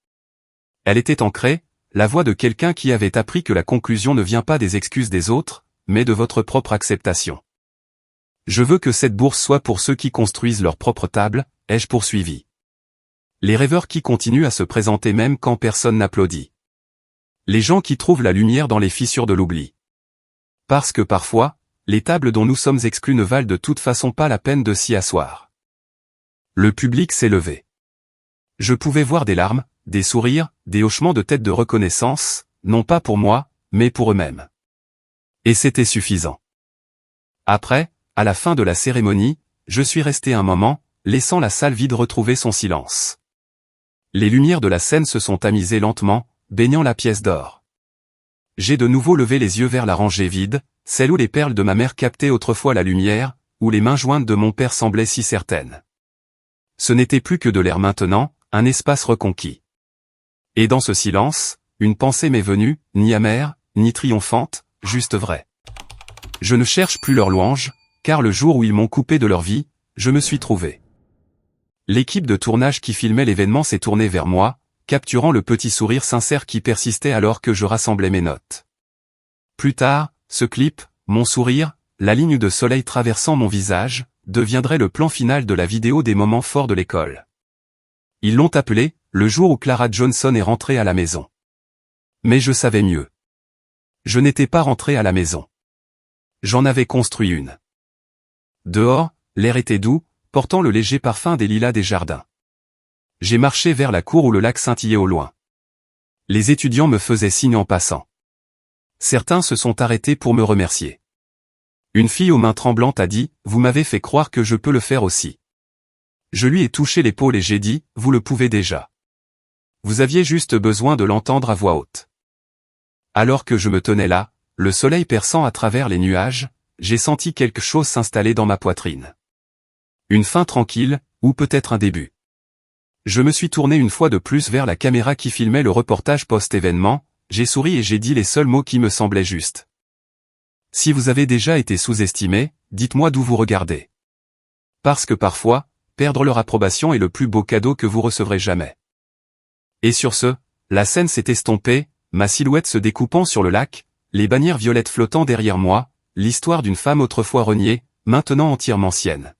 Elle était ancrée, la voix de quelqu'un qui avait appris que la conclusion ne vient pas des excuses des autres, mais de votre propre acceptation. Je veux que cette bourse soit pour ceux qui construisent leur propre table, ai-je poursuivi. Les rêveurs qui continuent à se présenter même quand personne n'applaudit. Les gens qui trouvent la lumière dans les fissures de l'oubli. Parce que parfois, les tables dont nous sommes exclus ne valent de toute façon pas la peine de s'y asseoir. Le public s'est levé. Je pouvais voir des larmes, des sourires, des hochements de tête de reconnaissance, non pas pour moi, mais pour eux-mêmes. Et c'était suffisant. Après, à la fin de la cérémonie, je suis resté un moment, laissant la salle vide retrouver son silence. Les lumières de la scène se sont tamisées lentement, baignant la pièce d'or. J'ai de nouveau levé les yeux vers la rangée vide, celle où les perles de ma mère captaient autrefois la lumière, où les mains jointes de mon père semblaient si certaines. Ce n'était plus que de l'air maintenant, un espace reconquis. Et dans ce silence, une pensée m'est venue, ni amère, ni triomphante, juste vraie. Je ne cherche plus leur louange, car le jour où ils m'ont coupé de leur vie, je me suis trouvé. L'équipe de tournage qui filmait l'événement s'est tournée vers moi, capturant le petit sourire sincère qui persistait alors que je rassemblais mes notes. Plus tard, ce clip, mon sourire, la ligne de soleil traversant mon visage, deviendrait le plan final de la vidéo des moments forts de l'école. Ils l'ont appelé, le jour où Clara Johnson est rentrée à la maison. Mais je savais mieux. Je n'étais pas rentré à la maison. J'en avais construit une. Dehors, l'air était doux, portant le léger parfum des lilas des jardins. J'ai marché vers la cour où le lac scintillait au loin. Les étudiants me faisaient signe en passant. Certains se sont arrêtés pour me remercier. Une fille aux mains tremblantes a dit « Vous m'avez fait croire que je peux le faire aussi ». Je lui ai touché l'épaule et j'ai dit « Vous le pouvez déjà. Vous aviez juste besoin de l'entendre à voix haute ». Alors que je me tenais là, le soleil perçant à travers les nuages, j'ai senti quelque chose s'installer dans ma poitrine. Une fin tranquille, ou peut-être un début. Je me suis tourné une fois de plus vers la caméra qui filmait le reportage post-événement, j'ai souri et j'ai dit les seuls mots qui me semblaient justes. Si vous avez déjà été sous-estimé, dites-moi d'où vous regardez. Parce que parfois, perdre leur approbation est le plus beau cadeau que vous recevrez jamais. Et sur ce, la scène s'est estompée, ma silhouette se découpant sur le lac, les bannières violettes flottant derrière moi, l'histoire d'une femme autrefois reniée, maintenant entièrement sienne.